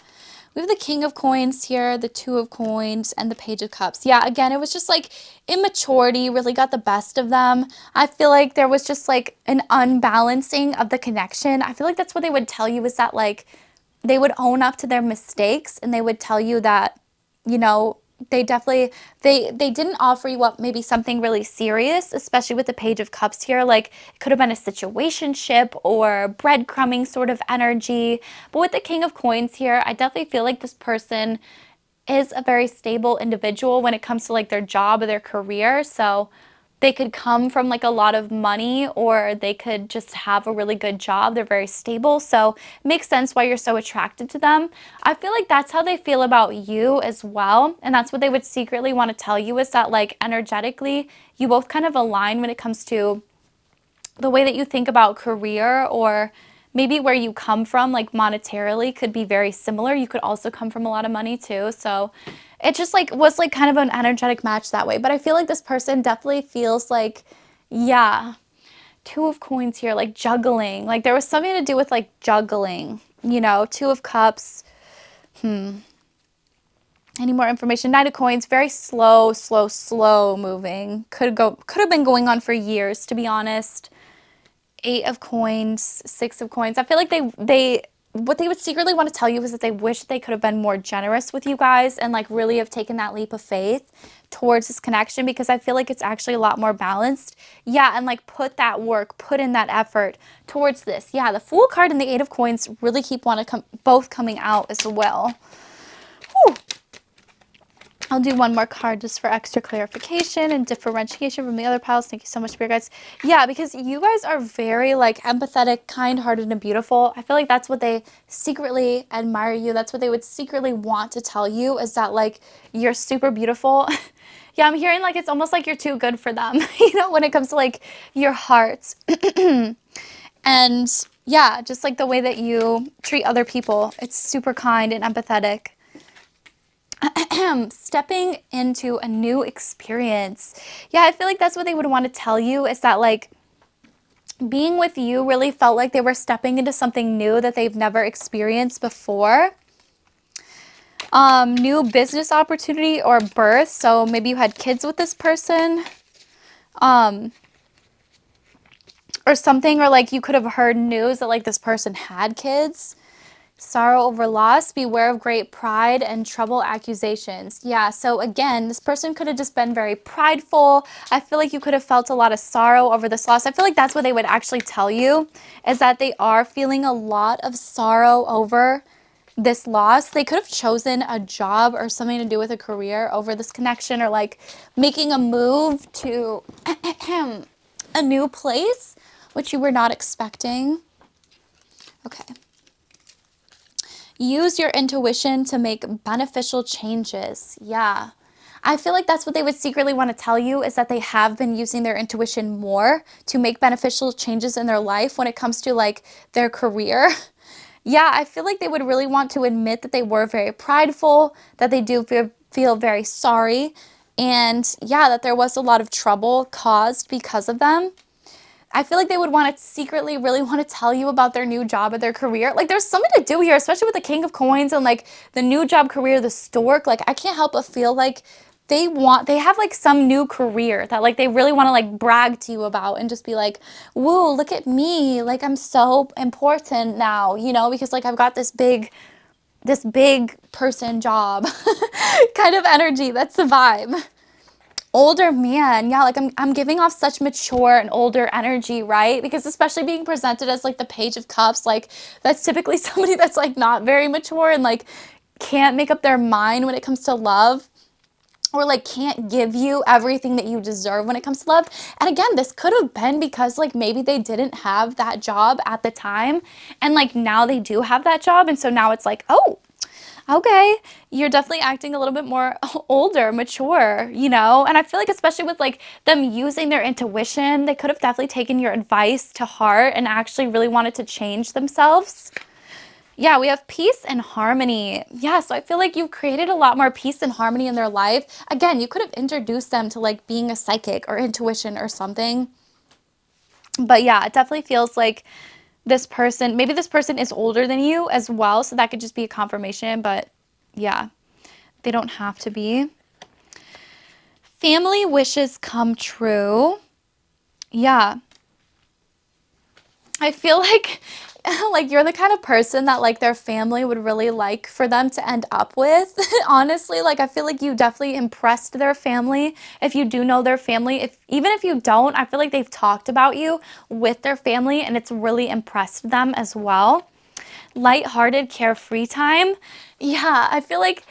We have the King of Coins here, the 2 of Coins, and the Page of Cups. Yeah, again, it was just like immaturity really got the best of them. I feel like there was just like an unbalancing of the connection. I feel like that's what they would tell you, is that like they would own up to their mistakes and they would tell you that, you know, they definitely, they didn't offer you up maybe something really serious, especially with the Page of Cups here. Like it could have been a situationship or breadcrumbing sort of energy. But with the King of Coins here, I definitely feel like this person is a very stable individual when it comes to like their job or their career. So they could come from like a lot of money, or they could just have a really good job. They're very stable. So it makes sense why you're so attracted to them. I feel like that's how they feel about you as well. And that's what they would secretly want to tell you, is that like energetically, you both kind of align when it comes to the way that you think about career, or maybe where you come from, like monetarily, could be very similar. You could also come from a lot of money too. So it just like was like kind of an energetic match that way. But I feel like this person definitely feels like, yeah, Two of Coins here, like juggling. Like there was something to do with like juggling, you know, Two of Cups. Any more information? Knight of Coins, very slow moving. Could have been going on for years, to be honest. Eight of Coins, Six of Coins. I feel like what they would secretly want to tell you is that they wish they could have been more generous with you guys, and like really have taken that leap of faith towards this connection, because I feel like it's actually a lot more balanced. Yeah, and like put that work, put in that effort towards this. Yeah, the Fool card and the Eight of Coins really keep both coming out as well. Whew. I'll do one more card just for extra clarification and differentiation from the other piles. Thank you so much, Spirit guides. Yeah, because you guys are very like empathetic, kind-hearted, and beautiful. I feel like that's what they secretly admire you. That's what they would secretly want to tell you, is that like you're super beautiful. Yeah, I'm hearing like it's almost like you're too good for them, you know, when it comes to like your heart. And yeah, just like the way that you treat other people. It's super kind and empathetic. Stepping into a new experience. Yeah, I feel like that's what they would want to tell you, is that like being with you really felt like they were stepping into something new that they've never experienced before. New business opportunity or birth. So maybe you had kids with this person. Or something, or like you could have heard news that like this person had kids. Sorrow over loss, beware of great pride and trouble accusations. Yeah, so again, this person could have just been very prideful. I feel like you could have felt a lot of sorrow over this loss. I feel like that's what they would actually tell you, is that they are feeling a lot of sorrow over this loss. They could have chosen a job or something to do with a career over this connection, or like making a move to a new place, which you were not expecting. Okay. Use your intuition to make beneficial changes. Yeah. I feel like that's what they would secretly want to tell you, is that they have been using their intuition more to make beneficial changes in their life when it comes to like their career. Yeah, I feel like they would really want to admit that they were very prideful, that they do feel very sorry, and yeah, that there was a lot of trouble caused because of them. I feel like they would want to secretly really want to tell you about their new job or their career. Like there's something to do here, especially with the King of Coins and like the new job career, the stork. Like I can't help but feel like they have like some new career that like they really want to like brag to you about, and just be like, woo, look at me. Like I'm so important now, you know, because like I've got this big person job kind of energy. That's the vibe. Older man, yeah, like I'm giving off such mature and older energy, right? Because especially being presented as like the Page of Cups, like that's typically somebody that's like not very mature and like can't make up their mind when it comes to love, or like can't give you everything that you deserve when it comes to love. And again, this could have been because like maybe they didn't have that job at the time, and like now they do have that job, and so now it's like, oh, okay, you're definitely acting a little bit more older, mature, you know? And I feel like especially with like them using their intuition, they could have definitely taken your advice to heart and actually really wanted to change themselves. Yeah, we have peace and harmony. Yeah, so I feel like you've created a lot more peace and harmony in their life. Again, you could have introduced them to like being a psychic or intuition or something. But yeah, it definitely feels like maybe this person is older than you as well, so that could just be a confirmation, but yeah, they don't have to be. Family wishes come true. Yeah. I feel like you're the kind of person that like their family would really like for them to end up with. Honestly, like I feel like you definitely impressed their family. If you do know their family, even if you don't, I feel like they've talked about you with their family and it's really impressed them as well. Lighthearted, carefree time. Yeah, I feel like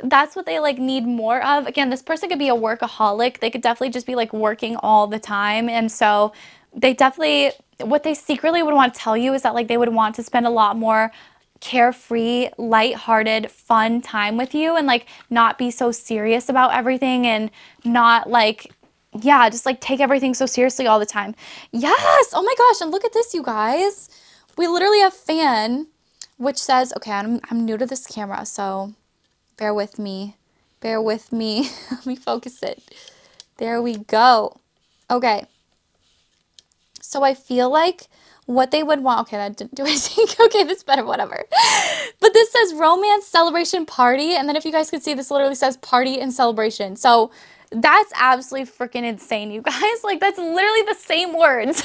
that's what they like need more of. Again, this person could be a workaholic. They could definitely just be like working all the time. And so they definitely, what they secretly would want to tell you is that like they would want to spend a lot more carefree, lighthearted, fun time with you, and like not be so serious about everything, and not like, yeah, just like take everything so seriously all the time. Yes. Oh my gosh. And look at this, you guys. We literally have fan, which says, okay, I'm new to this camera, so bear with me. Bear with me. Let me focus it. There we go. Okay. So I feel like what they would want, okay, that didn't do anything. Okay, that's better, whatever. But this says romance, celebration, party. And then if you guys could see, this literally says party and celebration. So that's absolutely freaking insane, you guys. Like, that's literally the same words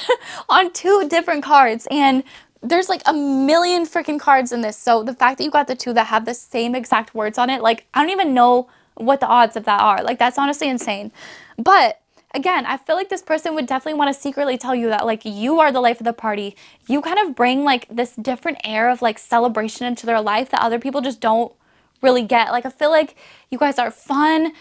on 2 different cards. And there's like a million freaking cards in this. So the fact that you got the 2 that have the same exact words on it, like, I don't even know what the odds of that are. Like, that's honestly insane. But again, I feel like this person would definitely want to secretly tell you that like you are the life of the party. You kind of bring like this different air of like celebration into their life that other people just don't really get. Like, I feel like you guys are fun.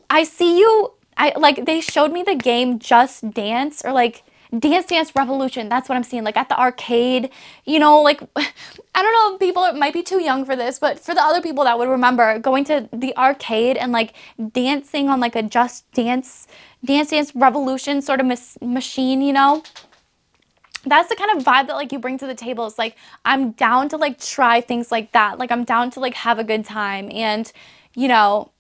I see you, like, they showed me the game Just Dance, or like Dance Dance Revolution. That's what I'm seeing, like at the arcade, you know, like, I don't know, people might be too young for this, but for the other people that would remember going to the arcade and like dancing on like a Just Dance, Dance Dance Revolution sort of machine, you know? That's the kind of vibe that like you bring to the table. It's like, I'm down to like try things like that. Like, I'm down to like have a good time. And, you know,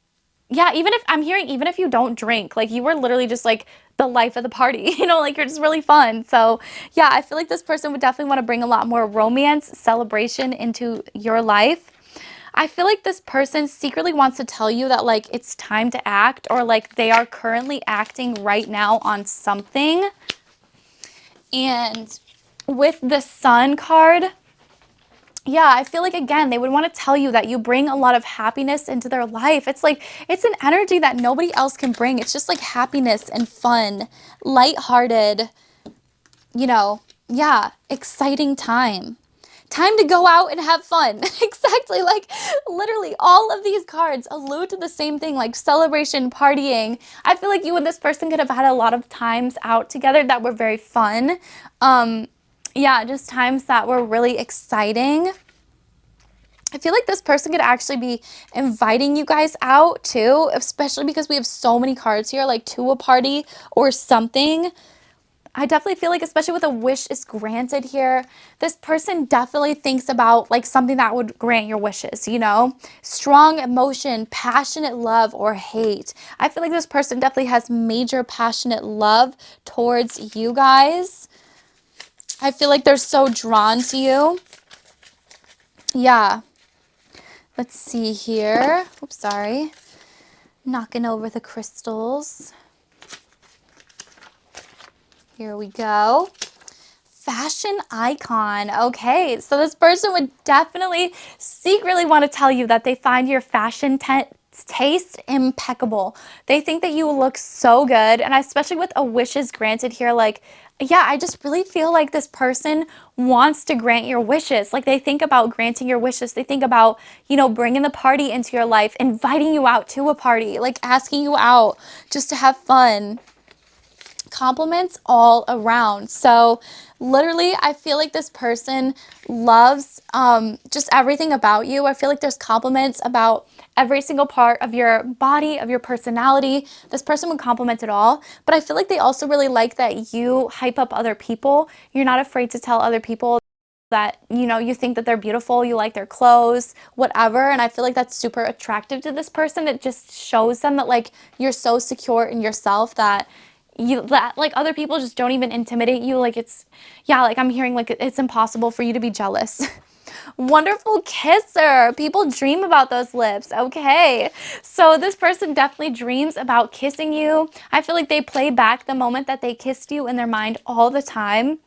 yeah, even if I'm hearing, even if you don't drink, like you were literally just like the life of the party, you know, like you're just really fun. So yeah, I feel like this person would definitely want to bring a lot more romance, celebration into your life. I feel like this person secretly wants to tell you that like it's time to act, or like they are currently acting right now on something. And with the Sun card, yeah, I feel like, again, they would want to tell you that you bring a lot of happiness into their life. It's like, it's an energy that nobody else can bring. It's just like happiness and fun, lighthearted, you know, yeah, exciting time. Time to go out and have fun. Exactly. Like, literally all of these cards allude to the same thing, like celebration, partying. I feel like you and this person could have had a lot of times out together that were very fun. Yeah, just times that were really exciting. I feel like this person could actually be inviting you guys out too, especially because we have so many cards here, like to a party or something. I definitely feel like, especially with a wish is granted here, this person definitely thinks about like something that would grant your wishes, you know? Strong emotion, passionate love, or hate. I feel like this person definitely has major passionate love towards you guys. I feel like they're so drawn to you. Yeah. Let's see here. Oops, sorry. Knocking over the crystals. Here we go. Fashion icon. Okay, so this person would definitely secretly want to tell you that they find your fashion taste impeccable. They think that you look so good, and especially with a wishes granted here, like, yeah, I just really feel like this person wants to grant your wishes. Like, they think about granting your wishes. They think about, you know, bringing the party into your life, inviting you out to a party, like asking you out just to have fun. Compliments all around. So literally, I feel like this person loves just everything about you. I feel like there's compliments about every single part of your body, of your personality. This person would compliment it all. But I feel like they also really like that you hype up other people. You're not afraid to tell other people that, you know, you think that they're beautiful, you like their clothes, whatever. And I feel like that's super attractive to this person. It just shows them that like you're so secure in yourself that like other people just don't even intimidate you. Like, it's, yeah, like I'm hearing like it's impossible for you to be jealous. Wonderful kisser. People dream about those lips. Okay, so this person definitely dreams about kissing you. I feel like they play back the moment that they kissed you in their mind all the time.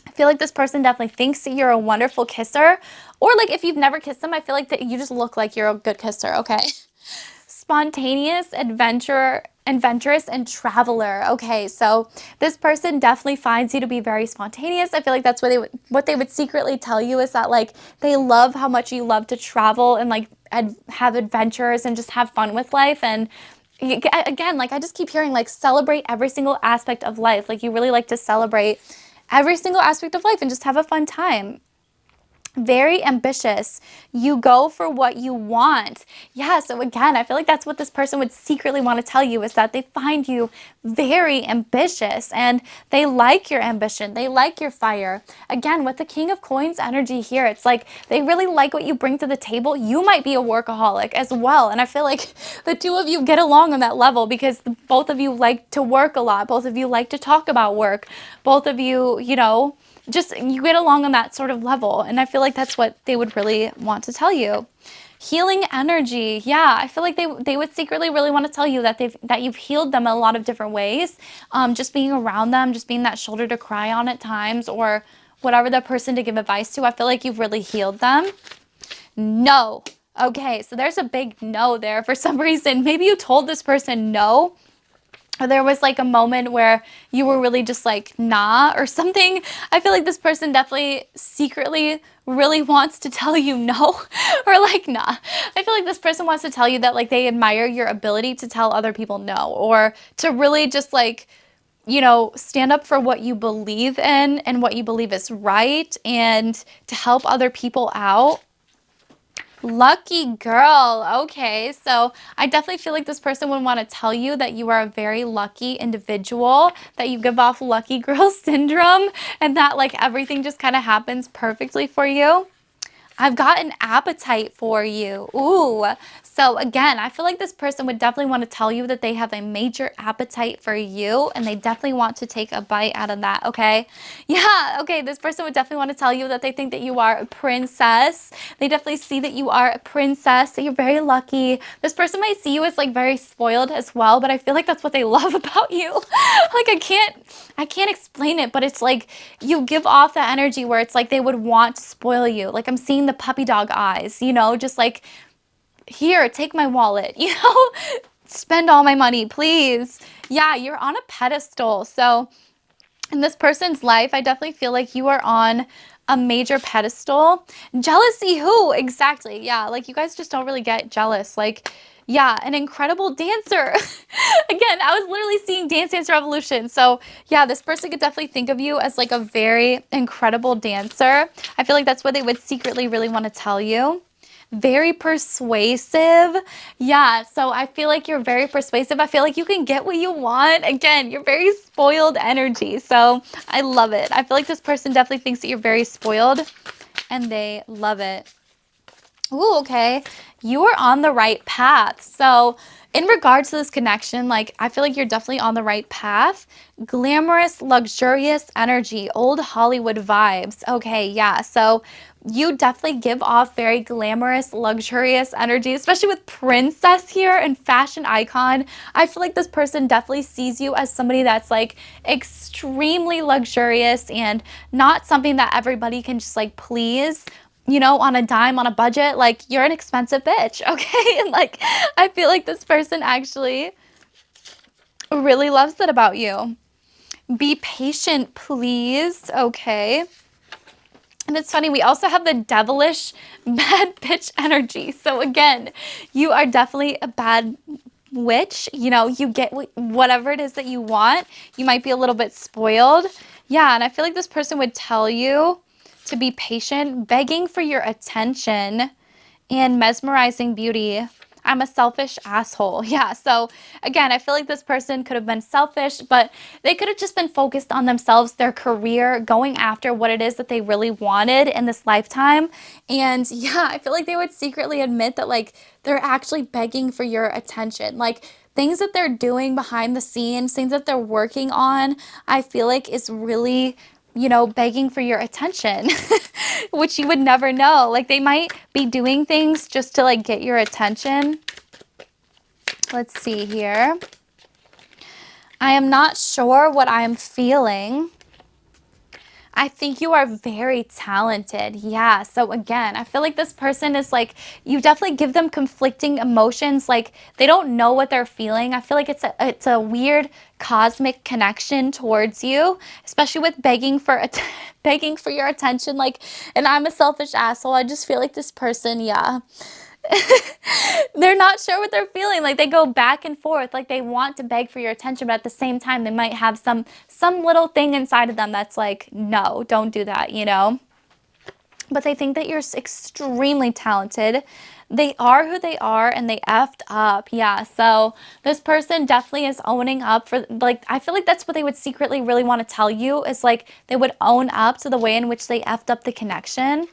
I feel like this person definitely thinks that you're a wonderful kisser, or like if you've never kissed them, I feel like that you just look like you're a good kisser. Okay. Spontaneous, adventure, adventurous and traveler. Okay, so this person definitely finds you to be very spontaneous. I feel like that's what they would secretly tell you is that like they love how much you love to travel and like have adventures and just have fun with life. And again, like I just keep hearing like celebrate every single aspect of life. Like you really like to celebrate every single aspect of life and just have a fun time. Very ambitious. You go for what you want. Yeah, so again, I feel like that's what this person would secretly want to tell you is that they find you very ambitious and they like your ambition. They like your fire. Again, with the King of Coins energy here, it's like they really like what you bring to the table. You might be a workaholic as well. And I feel like the two of you get along on that level because both of you like to work a lot. Both of you like to talk about work. Both of you, you know, just you get along on that sort of level. And I feel like that's what they would really want to tell you. Healing energy. Yeah, I feel like they would secretly really want to tell you that you've healed them in a lot of different ways. Just being around them, just being that shoulder to cry on at times, or whatever that person to give advice to. I feel like you've really healed them. No. Okay, so there's a big no there for some reason. Maybe you told this person no, or there was like a moment where you were really just like, nah, or something. I feel like this person definitely secretly really wants to tell you no, or like, nah. I feel like this person wants to tell you that like they admire your ability to tell other people no, or to really just like, you know, stand up for what you believe in and what you believe is right and to help other people out. Lucky girl. Okay, so I definitely feel like this person would want to tell you that you are a very lucky individual, that you give off lucky girl syndrome, and that like everything just kind of happens perfectly for you. I've got an appetite for you. Ooh. So again, I feel like this person would definitely want to tell you that they have a major appetite for you and they definitely want to take a bite out of that, okay? Yeah, okay, this person would definitely want to tell you that they think that you are a princess. They definitely see that you are a princess, that you're very lucky. This person might see you as like very spoiled as well, but I feel like that's what they love about you. Like I can't explain it, but it's like you give off that energy where it's like they would want to spoil you. Like I'm seeing the puppy dog eyes, you know, just like, here, take my wallet, you know, spend all my money, please. Yeah, you're on a pedestal. So in this person's life, I definitely feel like you are on a major pedestal. Jealousy, who? Exactly. Yeah, like you guys just don't really get jealous. Like, yeah, an incredible dancer. Again, I was literally seeing Dance Dance Revolution. So yeah, this person could definitely think of you as like a very incredible dancer. I feel like that's what they would secretly really want to tell you. Very persuasive. Yeah, so I feel like you're very persuasive. I feel like you can get what you want. Again, you're very spoiled energy. So I love it. I feel like this person definitely thinks that you're very spoiled and they love it. Ooh, okay. You are on the right path. So in regards to this connection, like I feel like you're definitely on the right path. Glamorous, luxurious energy, old Hollywood vibes. Okay, yeah. So you definitely give off very glamorous, luxurious energy, especially with princess here and fashion icon. I feel like this person definitely sees you as somebody that's like extremely luxurious and not something that everybody can just like please, you know, on a dime, on a budget. Like you're an expensive bitch, okay? And like I feel like this person actually really loves that about you. Be patient, please. Okay. And it's funny, we also have the devilish bad bitch energy. So again, you are definitely a bad witch. You know, you get whatever it is that you want. You might be a little bit spoiled. Yeah, and I feel like this person would tell you to be patient, begging for your attention, and mesmerizing beauty. I'm a selfish asshole. Yeah, so again, I feel like this person could have been selfish, but they could have just been focused on themselves, their career, going after what it is that they really wanted in this lifetime. And yeah, I feel like they would secretly admit that like they're actually begging for your attention. Like things that they're doing behind the scenes, things that they're working on, I feel like is really, you know, begging for your attention, which you would never know. Like they might be doing things just to like get your attention. Let's see here. I am not sure what I am feeling. I think you are very talented. Yeah. So again, I feel like this person is like, you definitely give them conflicting emotions. Like they don't know what they're feeling. I feel like it's a weird cosmic connection towards you, especially with begging for begging for your attention. Like, and I'm a selfish asshole. I just feel like this person, yeah. They're not sure what they're feeling. Like they go back and forth. Like they want to beg for your attention, but at the same time, they might have some little thing inside of them that's like, no, don't do that, you know? But they think that you're extremely talented. They are who they are and they effed up. Yeah. So this person definitely is owning up for, like, I feel like that's what they would secretly really want to tell you, is like they would own up to the way in which they effed up the connection.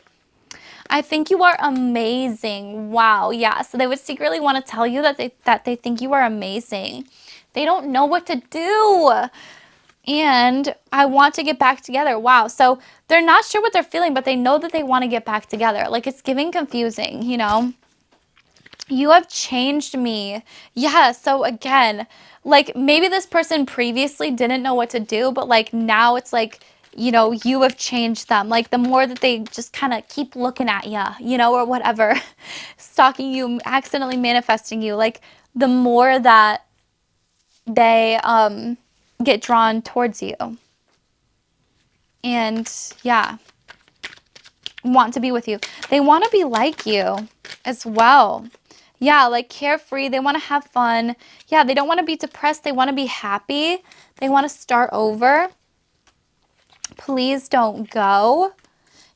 I think you are amazing. Wow. Yeah. So they would secretly want to tell you that they think you are amazing. They don't know what to do. And I want to get back together. Wow. So they're not sure what they're feeling, but they know that they want to get back together. Like it's giving confusing, you know? You have changed me. Yeah. So again, like maybe this person previously didn't know what to do, but like now it's like, you know, you have changed them. Like the more that they just kind of keep looking at you, you know, or whatever, stalking you, accidentally manifesting you, like the more that they get drawn towards you. And yeah, want to be with you. They want to be like you as well. Yeah, like carefree. They want to have fun. Yeah, they don't want to be depressed. They want to be happy. They want to start over. Please don't go.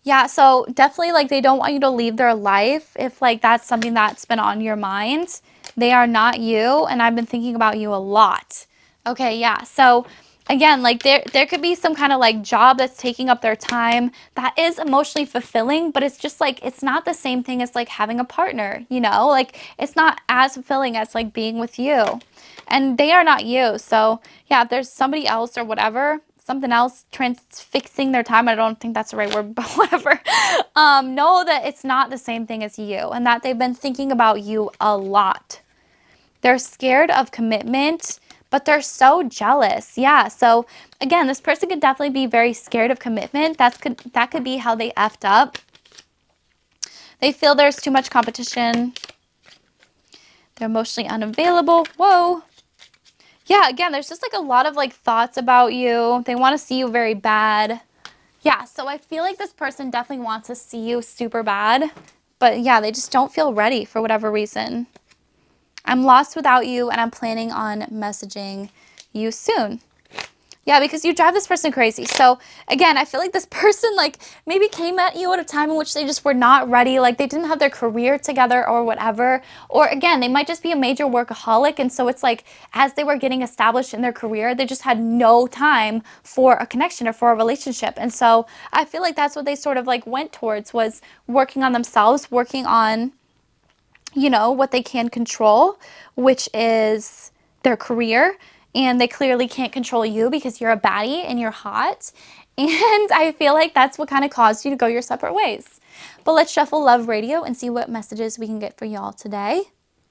Yeah, so definitely like they don't want you to leave their life if like that's something that's been on your mind. They are not you, and I've been thinking about you a lot. Okay, yeah. So again, like there could be some kind of like job that's taking up their time that is emotionally fulfilling, but it's just like it's not the same thing as like having a partner, you know? Like it's not as fulfilling as like being with you. And they are not you. So, yeah, if there's somebody else or whatever, something else transfixing their time, I don't think that's the right word, but whatever, know that it's not the same thing as you and that they've been thinking about you a lot. They're scared of commitment, but they're so jealous. Yeah. So again, this person could definitely be very scared of commitment. That could be how they effed up. They feel there's too much competition. They're emotionally unavailable. Whoa. Yeah, again, there's just like a lot of like thoughts about you. They want to see you very bad. Yeah, so I feel like this person definitely wants to see you super bad. But yeah, they just don't feel ready for whatever reason. I'm lost without you and I'm planning on messaging you soon. Yeah, because you drive this person crazy. So again, I feel like this person like maybe came at you at a time in which they just were not ready. Like they didn't have their career together or whatever. Or again, they might just be a major workaholic. And so it's like as they were getting established in their career, they just had no time for a connection or for a relationship. And so I feel like that's what they sort of like went towards, was working on themselves, working on, you know, what they can control, which is their career. And they clearly can't control you because you're a baddie and you're hot. And I feel like that's what kind of caused you to go your separate ways. But let's shuffle Love Radio and see what messages we can get for y'all today.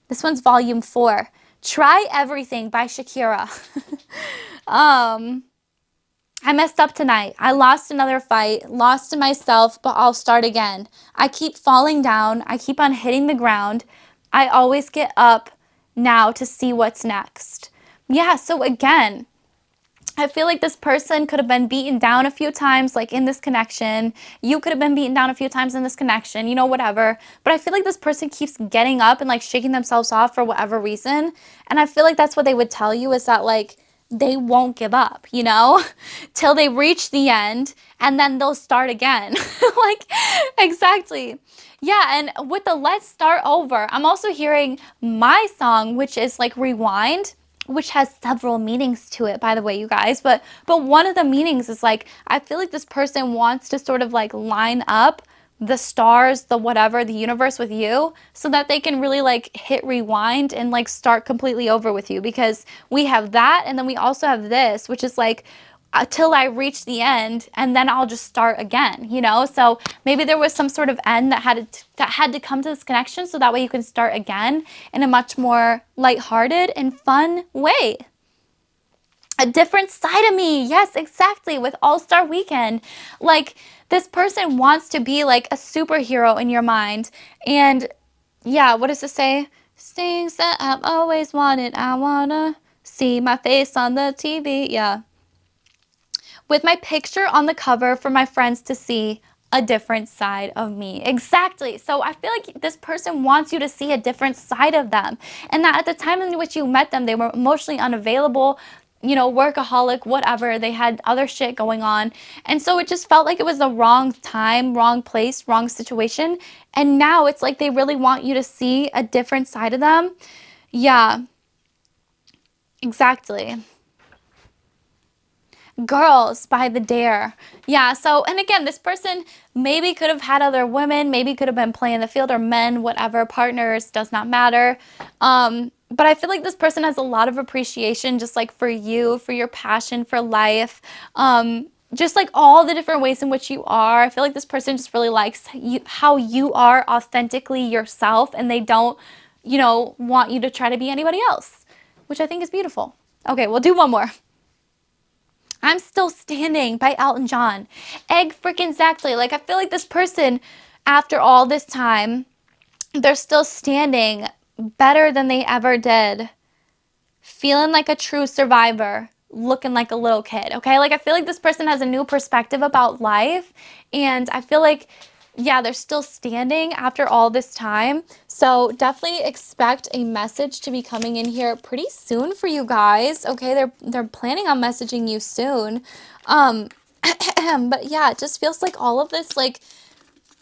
This one's volume 4. Try Everything by Shakira. I messed up tonight. I lost another fight, lost to myself, but I'll start again. I keep falling down. I keep on hitting the ground. I always get up now to see what's next. Yeah, so again, I feel like this person could have been beaten down a few times, like in this connection. You could have been beaten down a few times in this connection, you know, whatever. But I feel like this person keeps getting up and like shaking themselves off for whatever reason. And I feel like that's what they would tell you, is that like they won't give up, you know, till they reach the end and then they'll start again. Like, exactly. Yeah, and with the let's start over, I'm also hearing my song, which is like Rewind, which has several meanings to it, by the way, you guys. But one of the meanings is like, I feel like this person wants to sort of like line up the stars, the whatever, the universe with you, so that they can really like hit rewind and like start completely over with you. Because we have that, and then we also have this, which is like, till I reach the end, and then I'll just start again, you know? So maybe there was some sort of end that had to come to this connection, so that way you can start again in a much more lighthearted and fun way. a different side of me. Yes, exactly. With All-Star Weekend, like this person wants to be like a superhero in your mind. And yeah, what does it say? Things that I've always wanted. I wanna see my face on the TV. Yeah. With my picture on the cover for my friends to see a different side of me. Exactly. So I feel like this person wants you to see a different side of them. And that at the time in which you met them, they were emotionally unavailable, you know, workaholic, whatever. They had other shit going on. And so it just felt like it was the wrong time, wrong place, wrong situation. And now it's like they really want you to see a different side of them. Yeah, exactly. Girls by the Dare. Yeah, so, and again, this person maybe could have had other women, maybe could have been playing the field, or men, whatever, partners, does not matter. But I feel like this person has a lot of appreciation just like for you, for your passion for life, just like all the different ways in which you are. I feel like this person just really likes you, how you are authentically yourself, and they don't, you know, want you to try to be anybody else, which I think is beautiful. Okay, we'll do one more. I'm Still Standing by Elton John. 𝘓𝘐𝘕𝘒𝘚. Like, I feel like this person, after all this time, they're still standing better than they ever did. Feeling like a true survivor. Looking like a little kid, okay? Like, I feel like this person has a new perspective about life. And I feel like, yeah, they're still standing after all this time. So definitely expect a message to be coming in here pretty soon for you guys, okay? They're planning on messaging you soon. But yeah, it just feels like all of this, like,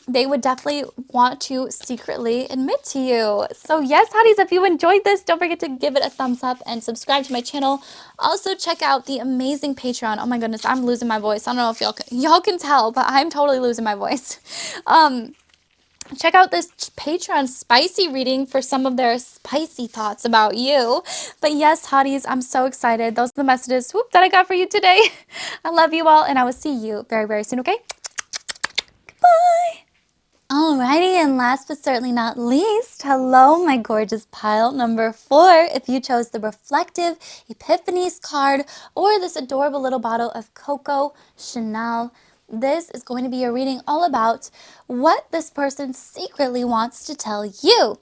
they would definitely want to secretly admit to you. So yes, hotties, if you enjoyed this, don't forget to give it a thumbs up and subscribe to my channel. Also, check out the amazing Patreon. Oh my goodness, I'm losing my voice. I don't know if y'all can tell, but I'm totally losing my voice. Check out this Patreon spicy reading for some of their spicy thoughts about you. But yes, hotties, I'm so excited. Those are the messages that I got for you today. I love you all, and I will see you very, very soon, okay? Bye! Alrighty, and last but certainly not least, hello, my gorgeous pile number 4. If you chose the Reflective Epiphanies card or this adorable little bottle of Coco Chanel, this is going to be a reading all about what this person secretly wants to tell you.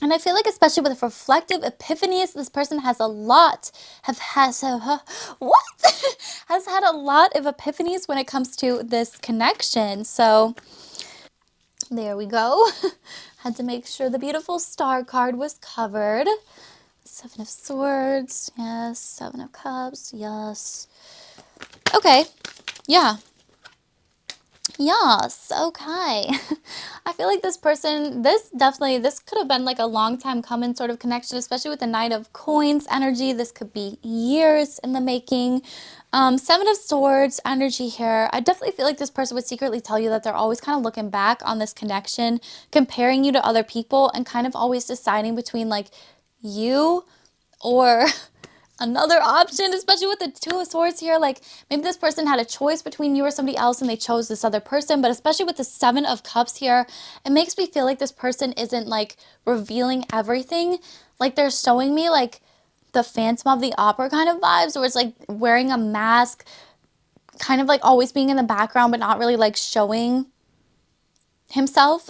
And I feel like, especially with Reflective Epiphanies, this person has a lot, has had a lot of epiphanies when it comes to this connection. So there we go. Had to make sure the beautiful star card was covered. 7 of Swords, yes. 7 of Cups, yes. Okay, yeah. Yes, okay. I feel like this person, this could have been like a long time coming sort of connection, especially with the Knight of Coins energy. This could be years in the making. 7 of Swords energy here. I definitely feel like this person would secretly tell you that they're always kind of looking back on this connection, comparing you to other people, and kind of always deciding between like you or another option, especially with the 2 of Swords here. Like, maybe this person had a choice between you or somebody else and they chose this other person. But especially with the 7 of Cups here, it makes me feel like this person isn't like revealing everything. Like, they're showing me like the Phantom of the Opera kind of vibes, where it's like wearing a mask, kind of like always being in the background but not really like showing himself.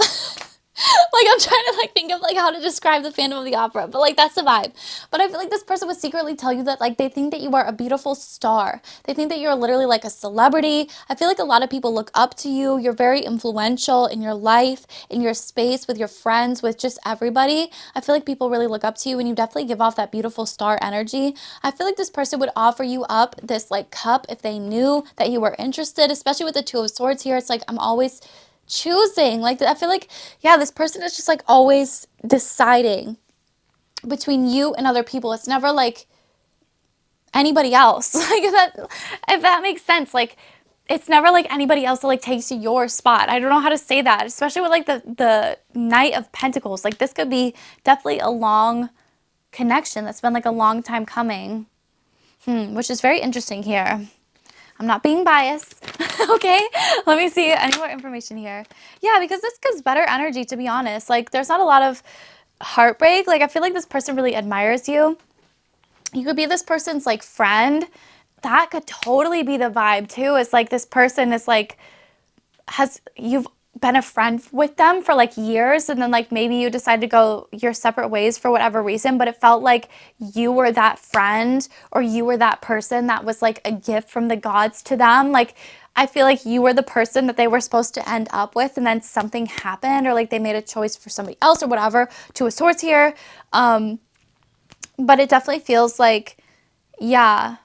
Like, I'm trying to like think of like how to describe the Phantom of the Opera, but like that's the vibe. But I feel like this person would secretly tell you that like they think that you are a beautiful star. They think that you're literally like a celebrity. I feel like a lot of people look up to you. You're very influential in your life, in your space, with your friends, with just everybody. I feel like people really look up to you, and you definitely give off that beautiful star energy. I feel like this person would offer you up this like cup if they knew that you were interested, especially with the 2 of Swords here. It's like, I'm always choosing. Like, I feel like, yeah, this person is just like always deciding between you and other people. It's never like anybody else. Like, if that makes sense. Like, it's never like anybody else that like takes your spot. I don't know how to say that, especially with like the Knight of Pentacles. Like, this could be definitely a long connection that's been like a long time coming, which is very interesting here. I'm not being biased, okay? Let me see any more information here. Yeah, because this gives better energy, to be honest. Like, there's not a lot of heartbreak. Like, I feel like this person really admires you. You could be this person's like friend. That could totally be the vibe too. It's like this person is like, you've been a friend with them for like years, and then like maybe you decide to go your separate ways for whatever reason, but it felt like you were that friend, or you were that person that was like a gift from the gods to them. Like, I feel like you were the person that they were supposed to end up with, and then something happened, or like they made a choice for somebody else or whatever, to a source here. But it definitely feels like, yeah,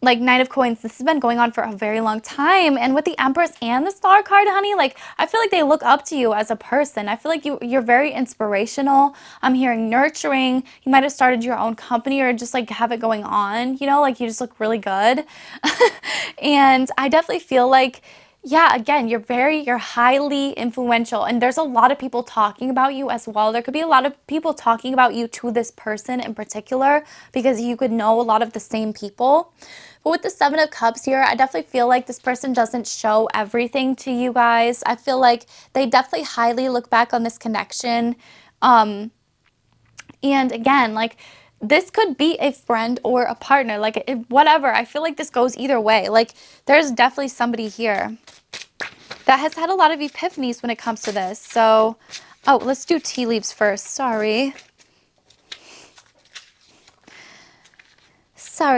like Knight of Coins, this has been going on for a very long time. And with the Empress and the Star card, honey, like, I feel like they look up to you as a person. I feel like you're very inspirational. I'm hearing nurturing. You might have started your own company, or just like have it going on, you know, like you just look really good. And I definitely feel like, yeah, again, you're highly influential, and there's a lot of people talking about you as well. There could be a lot of people talking about you to this person in particular, because you could know a lot of the same people. But with the Seven of Cups here, I definitely feel like this person doesn't show everything to you guys. I feel like they definitely highly look back on this connection. And again, like, this could be a friend or a partner, like whatever. I feel like this goes either way. Like, there's definitely somebody here that has had a lot of epiphanies when it comes to this. So, oh, let's do tea leaves first. Sorry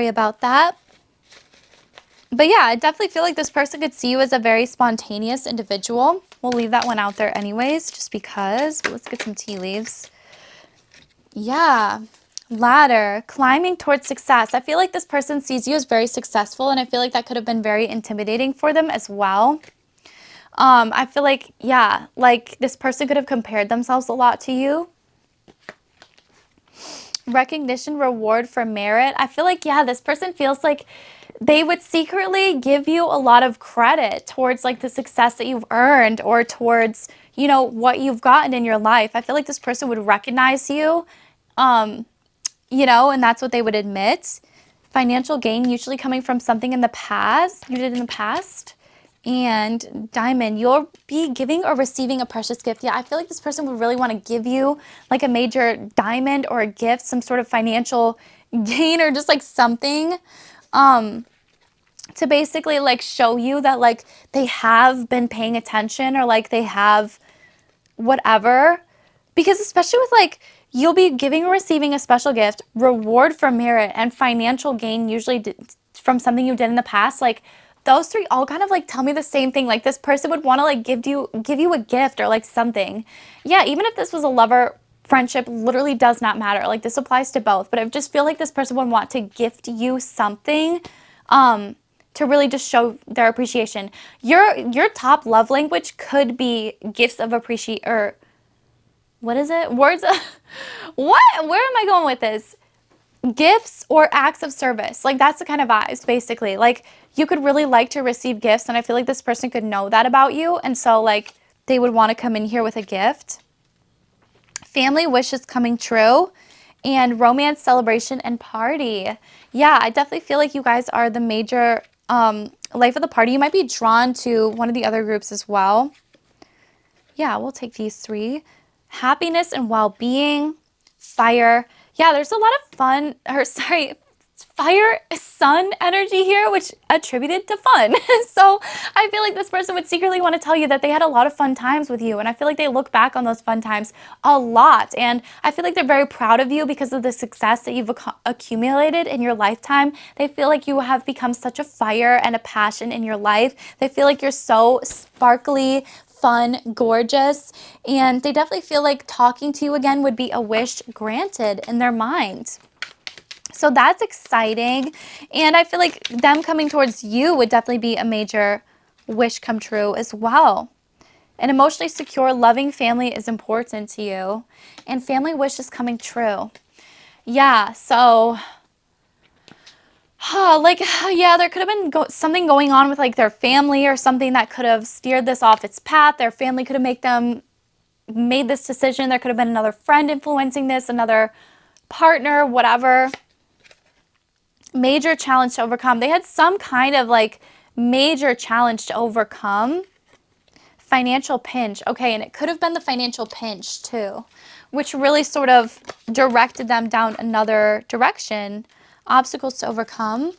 about that. But yeah, I definitely feel like this person could see you as a very spontaneous individual. We'll leave that one out there anyways, just because. But let's get some tea leaves. Yeah. Ladder, climbing towards success. I feel like this person sees you as very successful, and I feel like that could have been very intimidating for them as well. I feel like, yeah, like this person could have compared themselves a lot to you. Recognition, reward for merit. I feel like, yeah, this person feels like they would secretly give you a lot of credit towards like the success that you've earned, or towards, you know, what you've gotten in your life. I feel like this person would recognize you, you know, and that's what they would admit. Financial gain, usually coming from something in the past, you did in the past. And Diamond, you'll be giving or receiving a precious gift. Yeah, I feel like this person would really want to give you like a major diamond or a gift, some sort of financial gain, or just like something to basically like show you that like they have been paying attention, or like they have whatever. Because especially with like, you'll be giving or receiving a special gift, reward for merit, and financial gain, usually from something you did in the past. Like, those three all kind of like tell me the same thing. Like, this person would want to like give you a gift or like something. Yeah, even if this was a lover, friendship literally does not matter. Like, this applies to both. But I just feel like this person would want to gift you something, to really just show their appreciation. Your top love language could be gifts of appreciation, or what is it? Words of, what? Where am I going with this? Gifts or acts of service. Like, that's the kind of vibes, basically. Like, you could really like to receive gifts, and I feel like this person could know that about you, and so like they would want to come in here with a gift. Family wishes coming true, and romance, celebration, and party. Yeah, I definitely feel like you guys are the major life of the party. You might be drawn to one of the other groups as well. Yeah, we'll take these three. Happiness and well-being, fire. Yeah, there's a lot of fun, or sorry, fire, sun energy here, which attributed to fun. So I feel like this person would secretly want to tell you that they had a lot of fun times with you. And I feel like they look back on those fun times a lot. And I feel like they're very proud of you because of the success that you've accumulated in your lifetime. They feel like you have become such a fire and a passion in your life. They feel like you're so sparkly, fun, gorgeous, and they definitely feel like talking to you again would be a wish granted in their mind. So that's exciting, and I feel like them coming towards you would definitely be a major wish come true as well. An emotionally secure, loving family is important to you, and family wish is coming true. Yeah, so like, yeah, there could have been something going on with like their family, or something that could have steered this off its path. Their family could have made this decision. There could have been another friend influencing this, another partner, whatever. Major challenge to overcome. They had some kind of like major challenge to overcome. Financial pinch. Okay, and it could have been the financial pinch too. which really sort of directed them down another direction. Obstacles to overcome.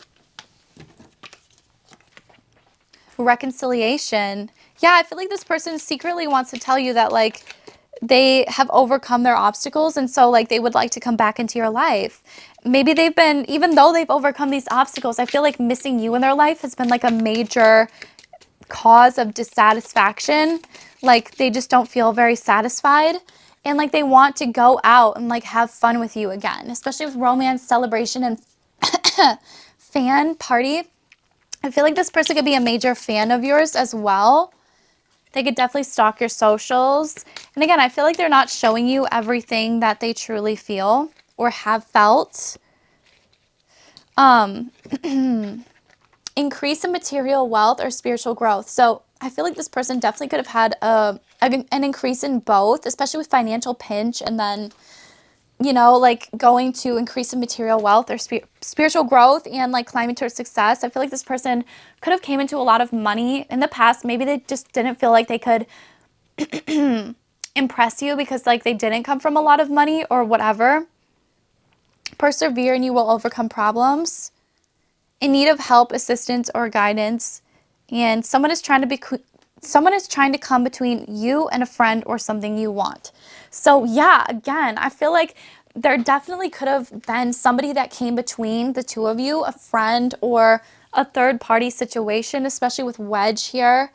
Reconciliation. Yeah, I feel like this person secretly wants to tell you that like they have overcome their obstacles, and so like they would like to come back into your life. Maybe they've been, even though they've overcome these obstacles, I feel like missing you in their life has been like a major cause of dissatisfaction. Like they just don't feel very satisfied, and like they want to go out and like have fun with you again, especially with romance, celebration, and fan party. I feel like this person could be a major fan of yours as well. They could definitely stalk your socials. And again, I feel like they're not showing you everything that they truly feel or have felt. Increase in material wealth or spiritual growth. So I feel like this person definitely could have had an increase in both, especially with financial pinch, and then, you know, like going to increase in material wealth or spiritual growth and like climbing towards success. I feel like this person could have came into a lot of money in the past. Maybe they just didn't feel like they could impress you because like they didn't come from a lot of money or whatever. Persevere and you will overcome problems. In need of help, assistance, or guidance. And someone is trying to come between you and a friend or something you want. So yeah, again, I feel like there definitely could have been somebody that came between the two of you, a friend or a third party situation, especially with wedge here.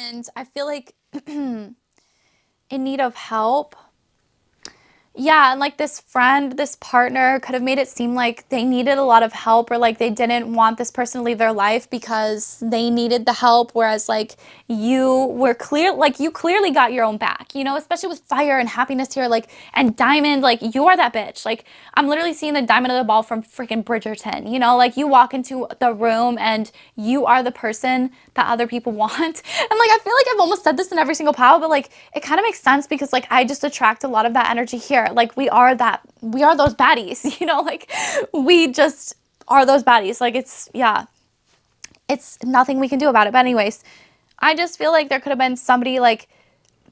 And I feel like in need of help. Yeah, and like this friend, this partner could have made it seem like they needed a lot of help, or like they didn't want this person to leave their life because they needed the help, whereas like you were clear, like you clearly got your own back, you know, especially with fire and happiness here, like, and diamond, like you are that bitch. Like I'm literally seeing the diamond of the ball from freaking Bridgerton, you know, like you walk into the room and you are the person that other people want. And like I feel like I've almost said this in every single pile, but like it kind of makes sense because like I just attract a lot of that energy here. Like we are those baddies, you know, like we just are those baddies. Like it's, yeah, it's nothing we can do about it. But anyways, I just feel like there could have been somebody like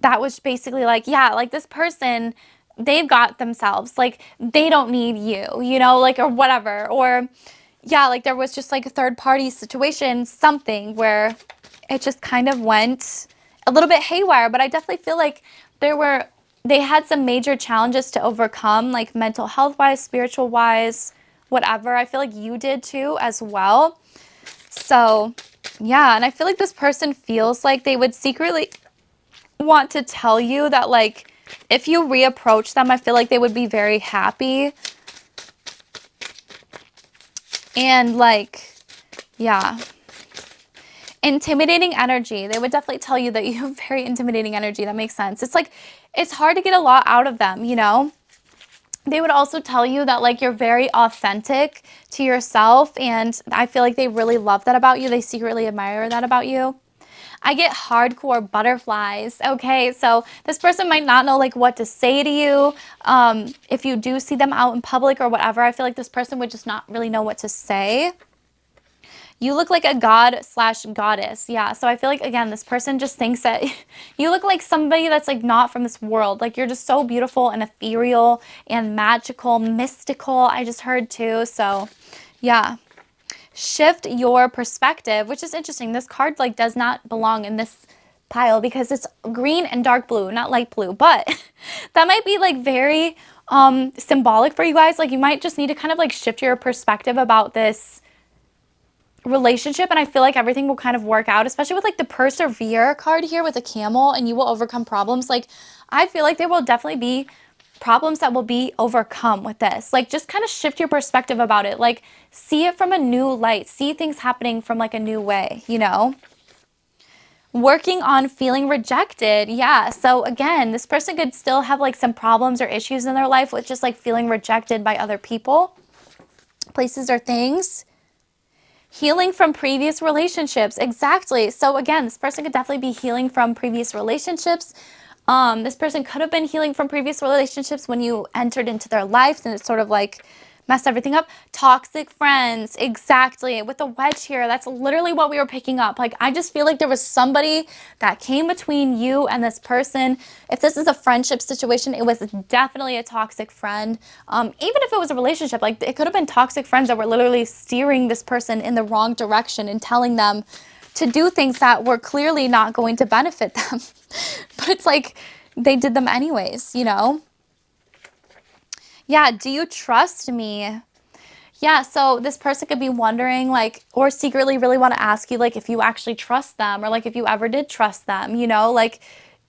that was basically like, yeah, like this person, they've got themselves, like they don't need you, you know, like, or whatever. Or yeah, like there was just like a third party situation, something where it just kind of went a little bit haywire. But I definitely feel like they had some major challenges to overcome, like mental health wise, spiritual wise, whatever. I feel like you did too as well. So yeah, and I feel like this person feels like they would secretly want to tell you that like if you reapproach them, I feel like they would be very happy. And like, yeah. Intimidating energy. They would definitely tell you that you have very intimidating energy. That makes sense. It's like, it's hard to get a lot out of them, you know? They would also tell you that like you're very authentic to yourself, and I feel like they really love that about you. They secretly admire that about you. I get hardcore butterflies. Okay, so this person might not know like what to say to you. If you do see them out in public or whatever, I feel like this person would just not really know what to say. You look like a god/goddess. Yeah, so I feel like, again, this person just thinks that you look like somebody that's like not from this world. Like you're just so beautiful and ethereal and magical, mystical, I just heard too. So yeah. Shift your perspective, which is interesting. This card like does not belong in this pile because it's green and dark blue, not light blue. But that might be like very symbolic for you guys. Like you might just need to kind of like shift your perspective about this relationship, and I feel like everything will kind of work out, especially with like the persevere card here with a camel, and you will overcome problems. Like I feel like there will definitely be problems that will be overcome with this. Like just kind of shift your perspective about it. Like see it from a new light, see things happening from like a new way, you know? Working on feeling rejected. Yeah, so again, this person could still have like some problems or issues in their life with just like feeling rejected by other people, places, or things. Healing from previous relationships. Exactly. So again, this person could definitely be healing from previous relationships. This person could have been healing from previous relationships when you entered into their lives, and it's sort of like mess everything up. Toxic friends, exactly. With the wedge here, that's literally what we were picking up. Like, I just feel like there was somebody that came between you and this person. If this is a friendship situation, it was definitely a toxic friend. Even if it was a relationship, like it could have been toxic friends that were literally steering this person in the wrong direction and telling them to do things that were clearly not going to benefit them. But it's like they did them anyways, you know? Yeah, do you trust me? Yeah, so this person could be wondering, like, or secretly really want to ask you, like, if you actually trust them, or like if you ever did trust them, you know, like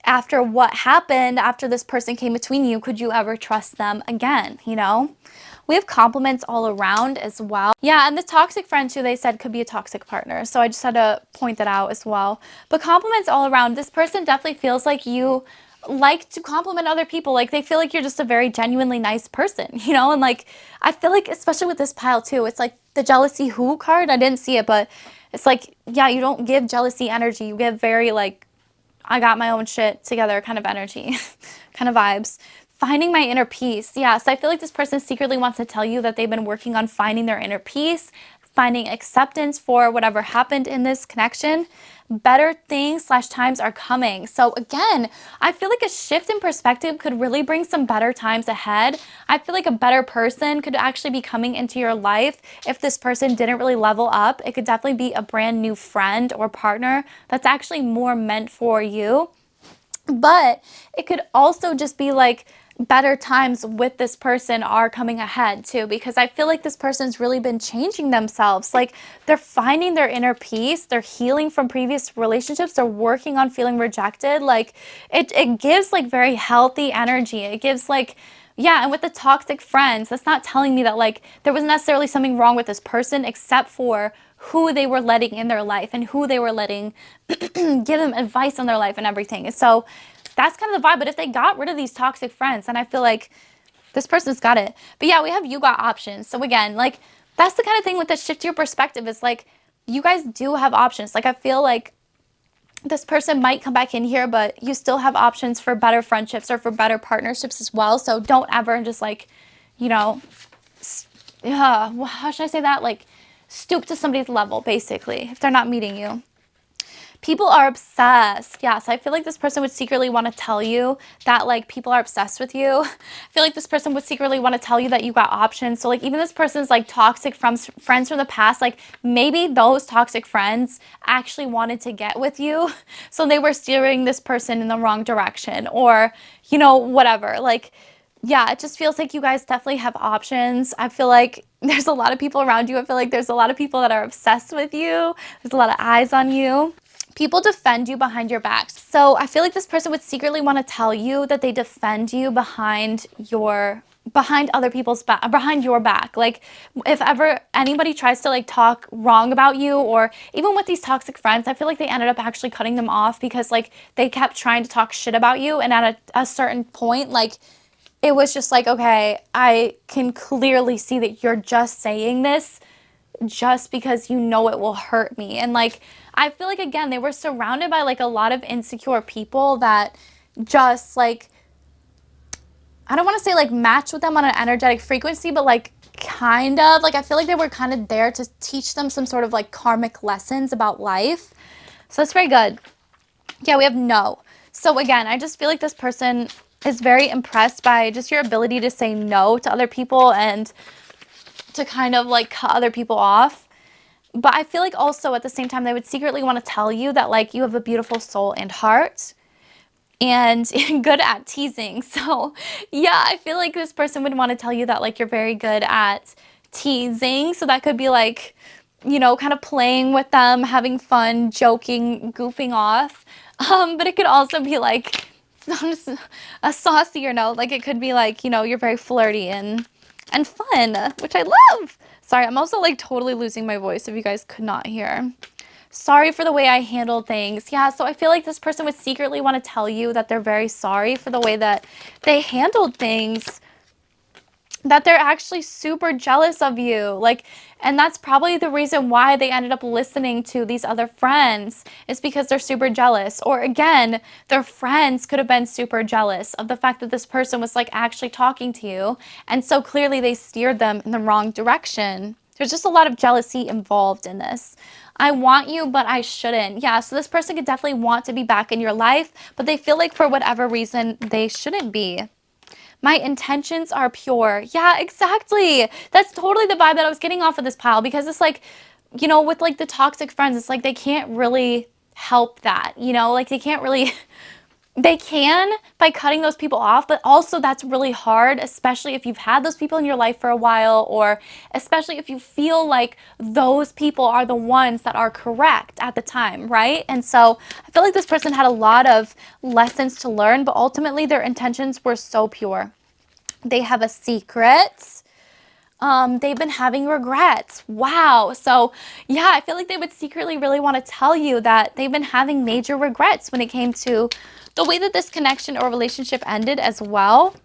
after what happened, after this person came between you, could you ever trust them again, you know? We have compliments all around as well. Yeah, and the toxic friend too, they said could be a toxic partner. So I just had to point that out as well. But compliments all around. This person definitely feels like you like to compliment other people. Like they feel like you're just a very genuinely nice person, you know? And like, I feel like, especially with this pile too, it's like the jealousy who card. I didn't see it, but it's like, yeah, you don't give jealousy energy. You give very like, I got my own shit together kind of energy, kind of vibes. Finding my inner peace. Yeah, so I feel like this person secretly wants to tell you that they've been working on finding their inner peace, finding acceptance for whatever happened in this connection. Better things / times are coming. So again, I feel like a shift in perspective could really bring some better times ahead. I feel like a better person could actually be coming into your life. If this person didn't really level up, it could definitely be a brand new friend or partner that's actually more meant for you. But it could also just be like better times with this person are coming ahead too, because I feel like this person's really been changing themselves. Like they're finding their inner peace, they're healing from previous relationships, they're working on feeling rejected. Like it gives like very healthy energy. It gives like, yeah, and with the toxic friends, that's not telling me that like there was necessarily something wrong with this person, except for who they were letting in their life and who they were letting give them advice on their life and everything. So that's kind of the vibe. But if they got rid of these toxic friends, then I feel like this person's got it. But yeah, we have you got options. So again, like that's the kind of thing with the shift your perspective is like you guys do have options. Like I feel like this person might come back in here, but you still have options for better friendships or for better partnerships as well. So don't ever just like, you know, how should I say that? Like stoop to somebody's level, basically, if they're not meeting you. People are obsessed. Yes, I feel like this person would secretly want to tell you that like people are obsessed with you. I feel like this person would secretly want to tell you that you got options. So like even this person's like toxic friends from the past, like maybe those toxic friends actually wanted to get with you. So they were steering this person in the wrong direction or, you know, whatever. Like, yeah, it just feels like you guys definitely have options. I feel like there's a lot of people around you. I feel like there's a lot of people that are obsessed with you. There's a lot of eyes on you. People defend you behind your back. So I feel like this person would secretly want to tell you that they defend you behind other people's back, behind your back. Like if ever anybody tries to like talk wrong about you, or even with these toxic friends, I feel like they ended up actually cutting them off because like they kept trying to talk shit about you. And at a certain point, like it was just like, okay, I can clearly see that you're just saying this just because you know it will hurt me. And like I feel like again they were surrounded by like a lot of insecure people that just like, I don't want to say like match with them on an energetic frequency, but like kind of like I feel like they were kind of there to teach them some sort of like karmic lessons about life. So that's very good. Yeah, we have no. So again, I just feel like this person is very impressed by just your ability to say no to other people and to kind of like cut other people off. But I feel like also at the same time, they would secretly want to tell you that like you have a beautiful soul and heart and good at teasing. So yeah, I feel like this person would want to tell you that like you're very good at teasing. So that could be like, you know, kind of playing with them, having fun, joking, goofing off. But it could also be like a saucy or no, like it could be like, you know, you're very flirty and fun, which I love. Sorry, I'm also like totally losing my voice if you guys could not hear. Sorry for the way I handled things. Yeah, so I feel like this person would secretly want to tell you that they're very sorry for the way that they handled things. that they're actually super jealous of you. Like, and that's probably the reason why they ended up listening to these other friends, is because they're super jealous. Or again, their friends could have been super jealous of the fact that this person was like actually talking to you. And so clearly they steered them in the wrong direction. There's just a lot of jealousy involved in this. I want you, but I shouldn't. Yeah, so this person could definitely want to be back in your life, but they feel like for whatever reason, they shouldn't be. My intentions are pure. Yeah, exactly. That's totally the vibe that I was getting off of this pile, because it's like, you know, with like the toxic friends, it's like they can't really help that, you know, like they can't really, they can by cutting those people off, but also that's really hard, especially if you've had those people in your life for a while, or especially if you feel like those people are the ones that are correct at the time, right? And so I feel like this person had a lot of lessons to learn, but ultimately their intentions were so pure. They have a secret. They've been having regrets. Wow. So yeah, I feel like they would secretly really want to tell you that they've been having major regrets when it came to the way that this connection or relationship ended as well.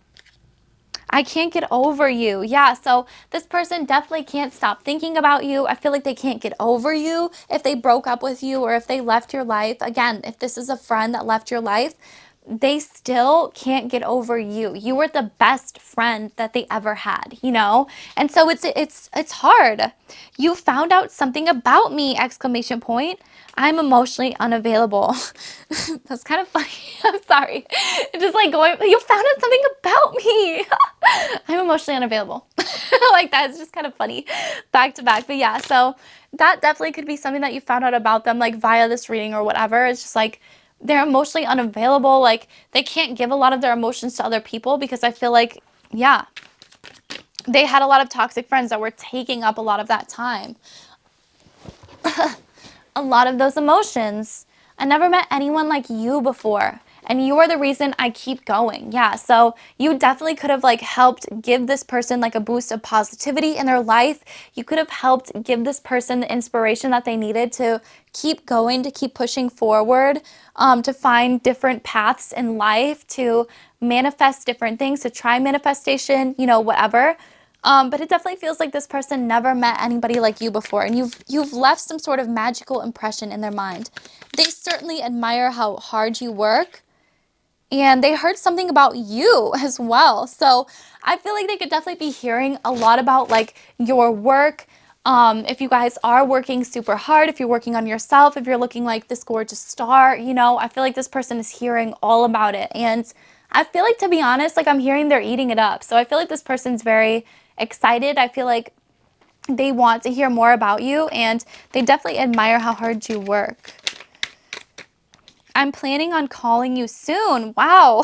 I can't get over you. Yeah, so this person definitely can't stop thinking about you. I feel like they can't get over you if they broke up with you or if they left your life. Again, if this is a friend that left your life, they still can't get over you. You were the best friend that they ever had, you know? And so it's hard. You found out something about me, exclamation point. I'm emotionally unavailable. That's kind of funny. I'm sorry. It's just like going, you found out something about me. I'm emotionally unavailable. Like that's just kind of funny back to back. But yeah, so that definitely could be something that you found out about them, like via this reading or whatever. It's just like they're emotionally unavailable. Like they can't give a lot of their emotions to other people, because I feel like, yeah, they had a lot of toxic friends that were taking up a lot of that time. A lot of those emotions. I never met anyone like you before, and you are the reason I keep going. Yeah, so you definitely could have like helped give this person like a boost of positivity in their life. You could have helped give this person the inspiration that they needed to keep going, to keep pushing forward, to find different paths in life, to manifest different things, to try manifestation, you know, whatever. But it definitely feels like this person never met anybody like you before, and you've left some sort of magical impression in their mind. They certainly admire how hard you work, and they heard something about you as well. So I feel like they could definitely be hearing a lot about like your work. If you guys are working super hard, if you're working on yourself, if you're looking like this gorgeous star, you know, I feel like this person is hearing all about it. And I feel like, to be honest, like I'm hearing they're eating it up. So I feel like this person's very excited. I feel like they want to hear more about you, and they definitely admire how hard you work. I'm planning on calling you soon. Wow.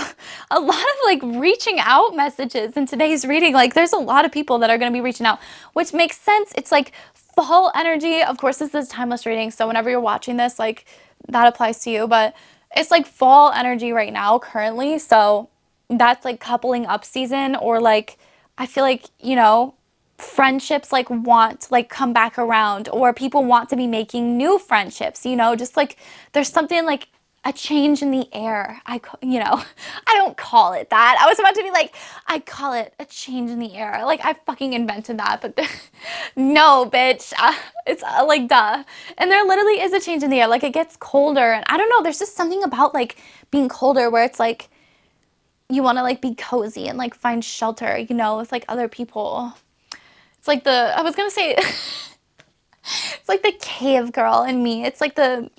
A lot of like reaching out messages in today's reading. Like there's a lot of people that are going to be reaching out, which makes sense. It's like fall energy. Of course, this is timeless reading, so whenever you're watching this, like that applies to you, but it's like fall energy right now currently. So that's like coupling up season, or like I feel like, you know, friendships like want to like come back around, or people want to be making new friendships, you know, just like there's something like a change in the air. You know, I don't call it that. I was about to be like, I call it a change in the air. Like I fucking invented that, but no, bitch, it's like duh. And there literally is a change in the air. Like it gets colder, and I don't know, there's just something about like being colder where it's like you want to like be cozy and like find shelter, you know, with like other people. It's like I was gonna say, it's like the cave girl in me. It's like the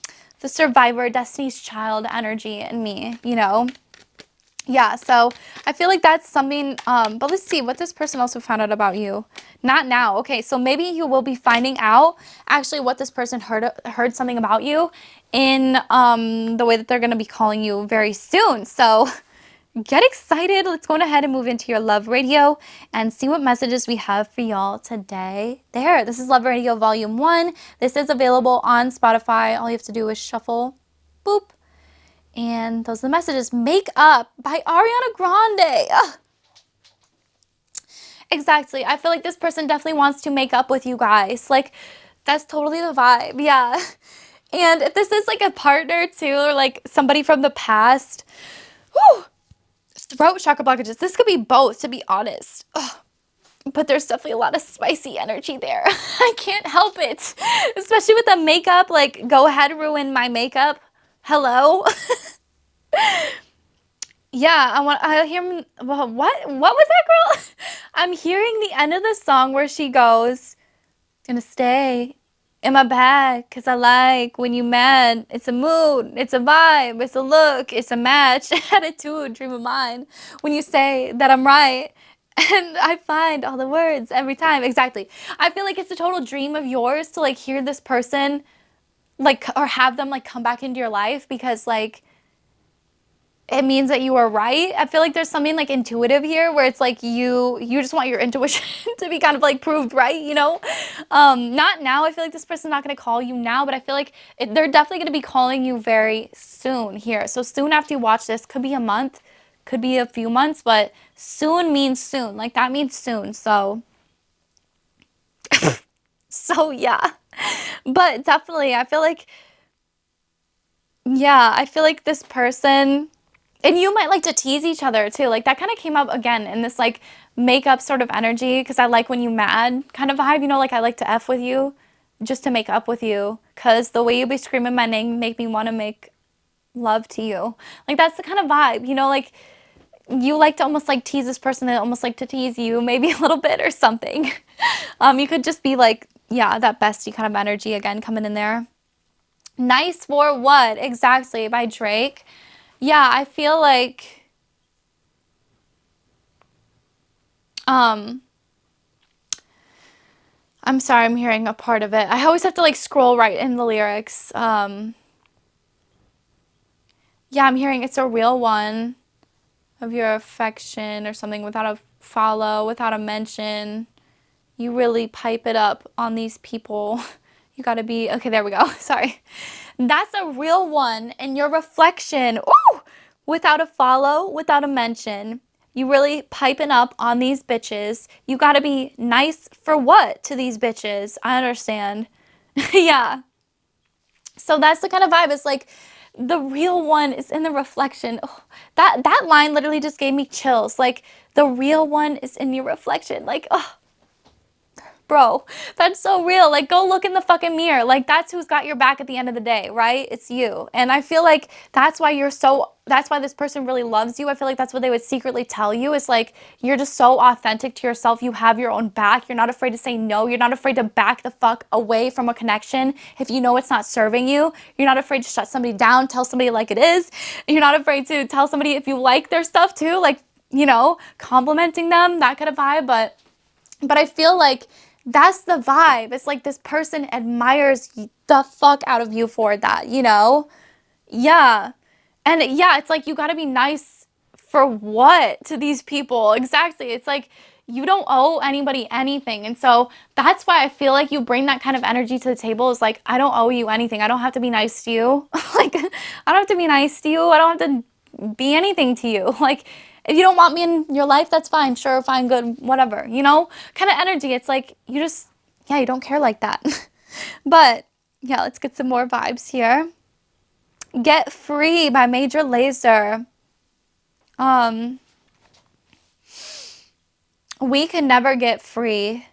survivor, Destiny's Child energy in me, you know? Yeah, so I feel like that's something, but let's see what this person also found out about you. Not now. Okay, so maybe you will be finding out actually what this person heard something about you in the way that they're going to be calling you very soon. So get excited. Let's go ahead and move into your love radio and see what messages we have for y'all today. There, this is Love Radio Volume 1. This is available on Spotify. All you have to do is shuffle, boop, and those are the messages. Make Up by Ariana Grande. Ugh. Exactly. I feel like this person definitely wants to make up with you guys. Like, that's totally the vibe. Yeah. And if this is like a partner too, or like somebody from the past, whew, throat chakra blockages. This could be both, to be honest. Ugh. but there's definitely a lot of spicy energy there. I can't help it. Especially with the makeup, like, go ahead, ruin my makeup. Hello? Yeah, I hear, well, what was that, girl? I'm hearing the end of the song where she goes, gonna stay in my bag, cause I like when you mad. It's a mood, it's a vibe, it's a look, it's a match, attitude, dream of mine. When you say that I'm right, and I find all the words every time. Exactly. I feel like it's a total dream of yours to, like, hear this person, like, or have them, like, come back into your life, because, like, it means that you are right. I feel like there's something, like, intuitive here, where it's like you just want your intuition to be kind of, like, proved right, you know? Not now. I feel like this person's not going to call you now, but I feel like they're definitely going to be calling you very soon here. So soon after you watch this, could be a month, could be a few months, but soon means soon. Like, that means soon. So yeah. But definitely, I feel like, yeah, I feel like this person, and you might like to tease each other too. Like, that kind of came up again in this, like, makeup sort of energy, because I like when you mad kind of vibe, you know, like, I like to F with you just to make up with you, because the way you be screaming my name make me want to make love to you. Like, that's the kind of vibe, you know, like, you like to almost, like, tease this person, they almost like to tease you maybe a little bit or something. You could just be like, yeah, that bestie kind of energy again coming in there. Nice for what? Exactly, by Drake. Yeah, I feel like, I'm sorry, I'm hearing a part of it. I always have to, like, scroll right in the lyrics. Yeah, I'm hearing it's a real one of your affection or something, without a follow, without a mention. You really pipe it up on these people. You gotta be, okay, there we go. Sorry. That's a real one. And your reflection, ooh, without a follow, without a mention. You really piping up on these bitches. You gotta be nice for what to these bitches? I understand. Yeah. So that's the kind of vibe. It's like, the real one is in the reflection. Oh, that line literally just gave me chills. Like, the real one is in your reflection. Like, oh, bro, that's so real. Like, go look in the fucking mirror. Like, that's who's got your back at the end of the day, right? It's you. And I feel like that's why that's why this person really loves you. I feel like that's what they would secretly tell you. Is like, you're just so authentic to yourself. You have your own back. You're not afraid to say no. You're not afraid to back the fuck away from a connection if you know it's not serving you. You're not afraid to shut somebody down, tell somebody like it is. You're not afraid to tell somebody if you like their stuff too, like, you know, complimenting them, that kind of vibe. But I feel like that's the vibe. It's like this person admires the fuck out of you for that, you know? Yeah. And yeah, it's like, you gotta be nice for what to these people? Exactly. It's like, you don't owe anybody anything. And so that's why I feel like you bring that kind of energy to the table. Is like, I don't owe you anything. I don't have to be nice to you. Like, I don't have to be nice to you. I don't have to be anything to you. Like, if you don't want me in your life, that's fine. Sure, fine, good, whatever, you know? Kind of energy. It's like, you just, yeah, you don't care like that. But yeah, let's get some more vibes here. Get Free by Major Lazer. We can never get free.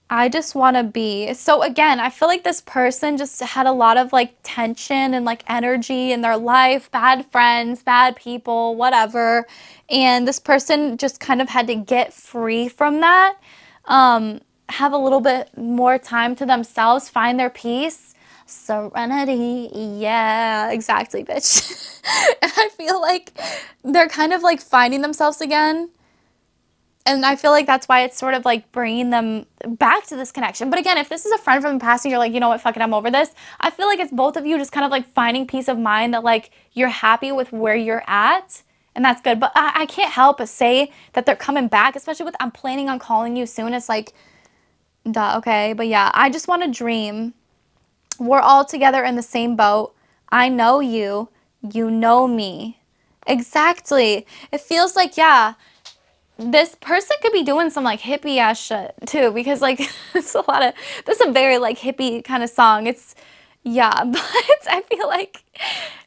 I just want to be. So again, I feel like this person just had a lot of, like, tension and, like, energy in their life, bad friends, bad people, whatever. And this person just kind of had to get free from that. Have a little bit more time to themselves, find their peace. Serenity. Yeah, exactly, bitch. And I feel like they're kind of, like, finding themselves again. And I feel like that's why it's sort of like bringing them back to this connection. But again, if this is a friend from the past and you're like, you know what, fuck it, I'm over this. I feel like it's both of you just kind of like finding peace of mind, that like you're happy with where you're at. And that's good. But I can't help but say that they're coming back, especially with I'm planning on calling you soon. It's like, duh, okay. But yeah, I just want to dream. We're all together in the same boat. I know you. You know me. Exactly. It feels like, yeah, this person could be doing some like hippie ass shit too, because like it's a lot of, this is a very like hippie kind of song. It's, yeah, but I feel like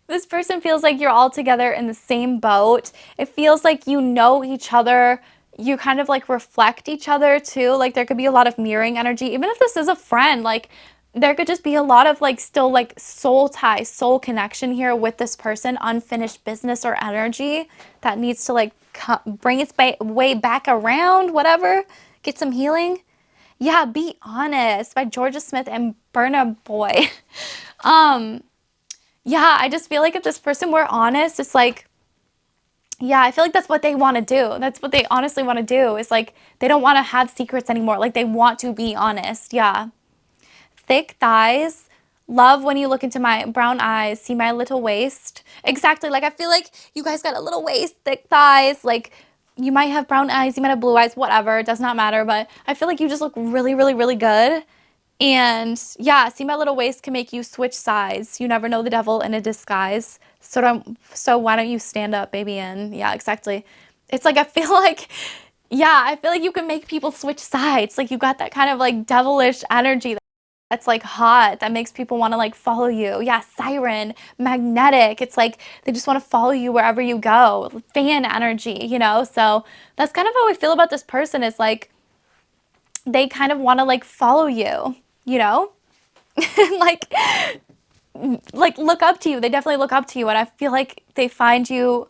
this person feels like you're all together in the same boat. It feels like you know each other you kind of like reflect each other too. Like there could be a lot of mirroring energy. Even if this is a friend, like there could just be a lot of like still like soul tie, soul connection here with this person, unfinished business or energy that needs to like bring its way back around, whatever, get some healing. Yeah, Be Honest by Georgia Smith and Burna Boy. Yeah, I just feel like if this person were honest, it's like, yeah, I feel like that's what they want to do. That's what they honestly want to do. Is like they don't want to have secrets anymore. Like they want to be honest. Yeah. Thick thighs. Love when you look into my brown eyes, see my little waist. Exactly. Like I feel like you guys got a little waist, thick thighs. Like you might have brown eyes, you might have blue eyes, whatever. It does not matter. But I feel like you just look really, really, really good. And yeah, see my little waist can make you switch sides. You never know the devil in a disguise. So why don't you stand up, baby? And yeah, exactly. It's like I feel like, yeah, I feel like you can make people switch sides. Like you got that kind of like devilish energy that's like hot, that makes people want to like follow you. Yeah, siren, magnetic. It's like they just want to follow you wherever you go. Fan energy, you know? So that's kind of how I feel about this person, is like they kind of want to like follow you, you know? like look up to you. They definitely look up to you, and I feel like they find you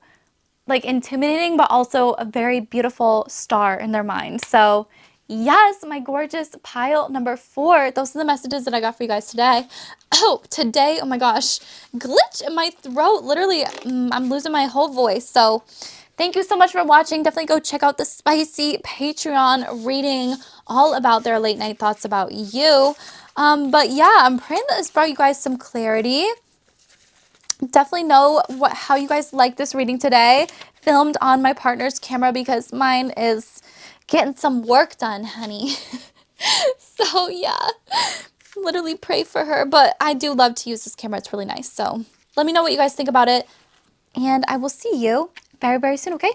like intimidating, but also a very beautiful star in their mind. So yes, my gorgeous pile number 4. Those are the messages that I got for you guys today. Oh, today, oh my gosh, glitch in my throat. Literally, I'm losing my whole voice. So thank you so much for watching. Definitely go check out the spicy Patreon reading all about their late night thoughts about you. But yeah, I'm praying that this brought you guys some clarity. Definitely know how you guys like this reading today. Filmed on my partner's camera because mine is getting some work done, honey. So yeah, literally pray for her. But I do love to use this camera. It's really nice. So let me know what you guys think about it. And I will see you very, very soon, okay?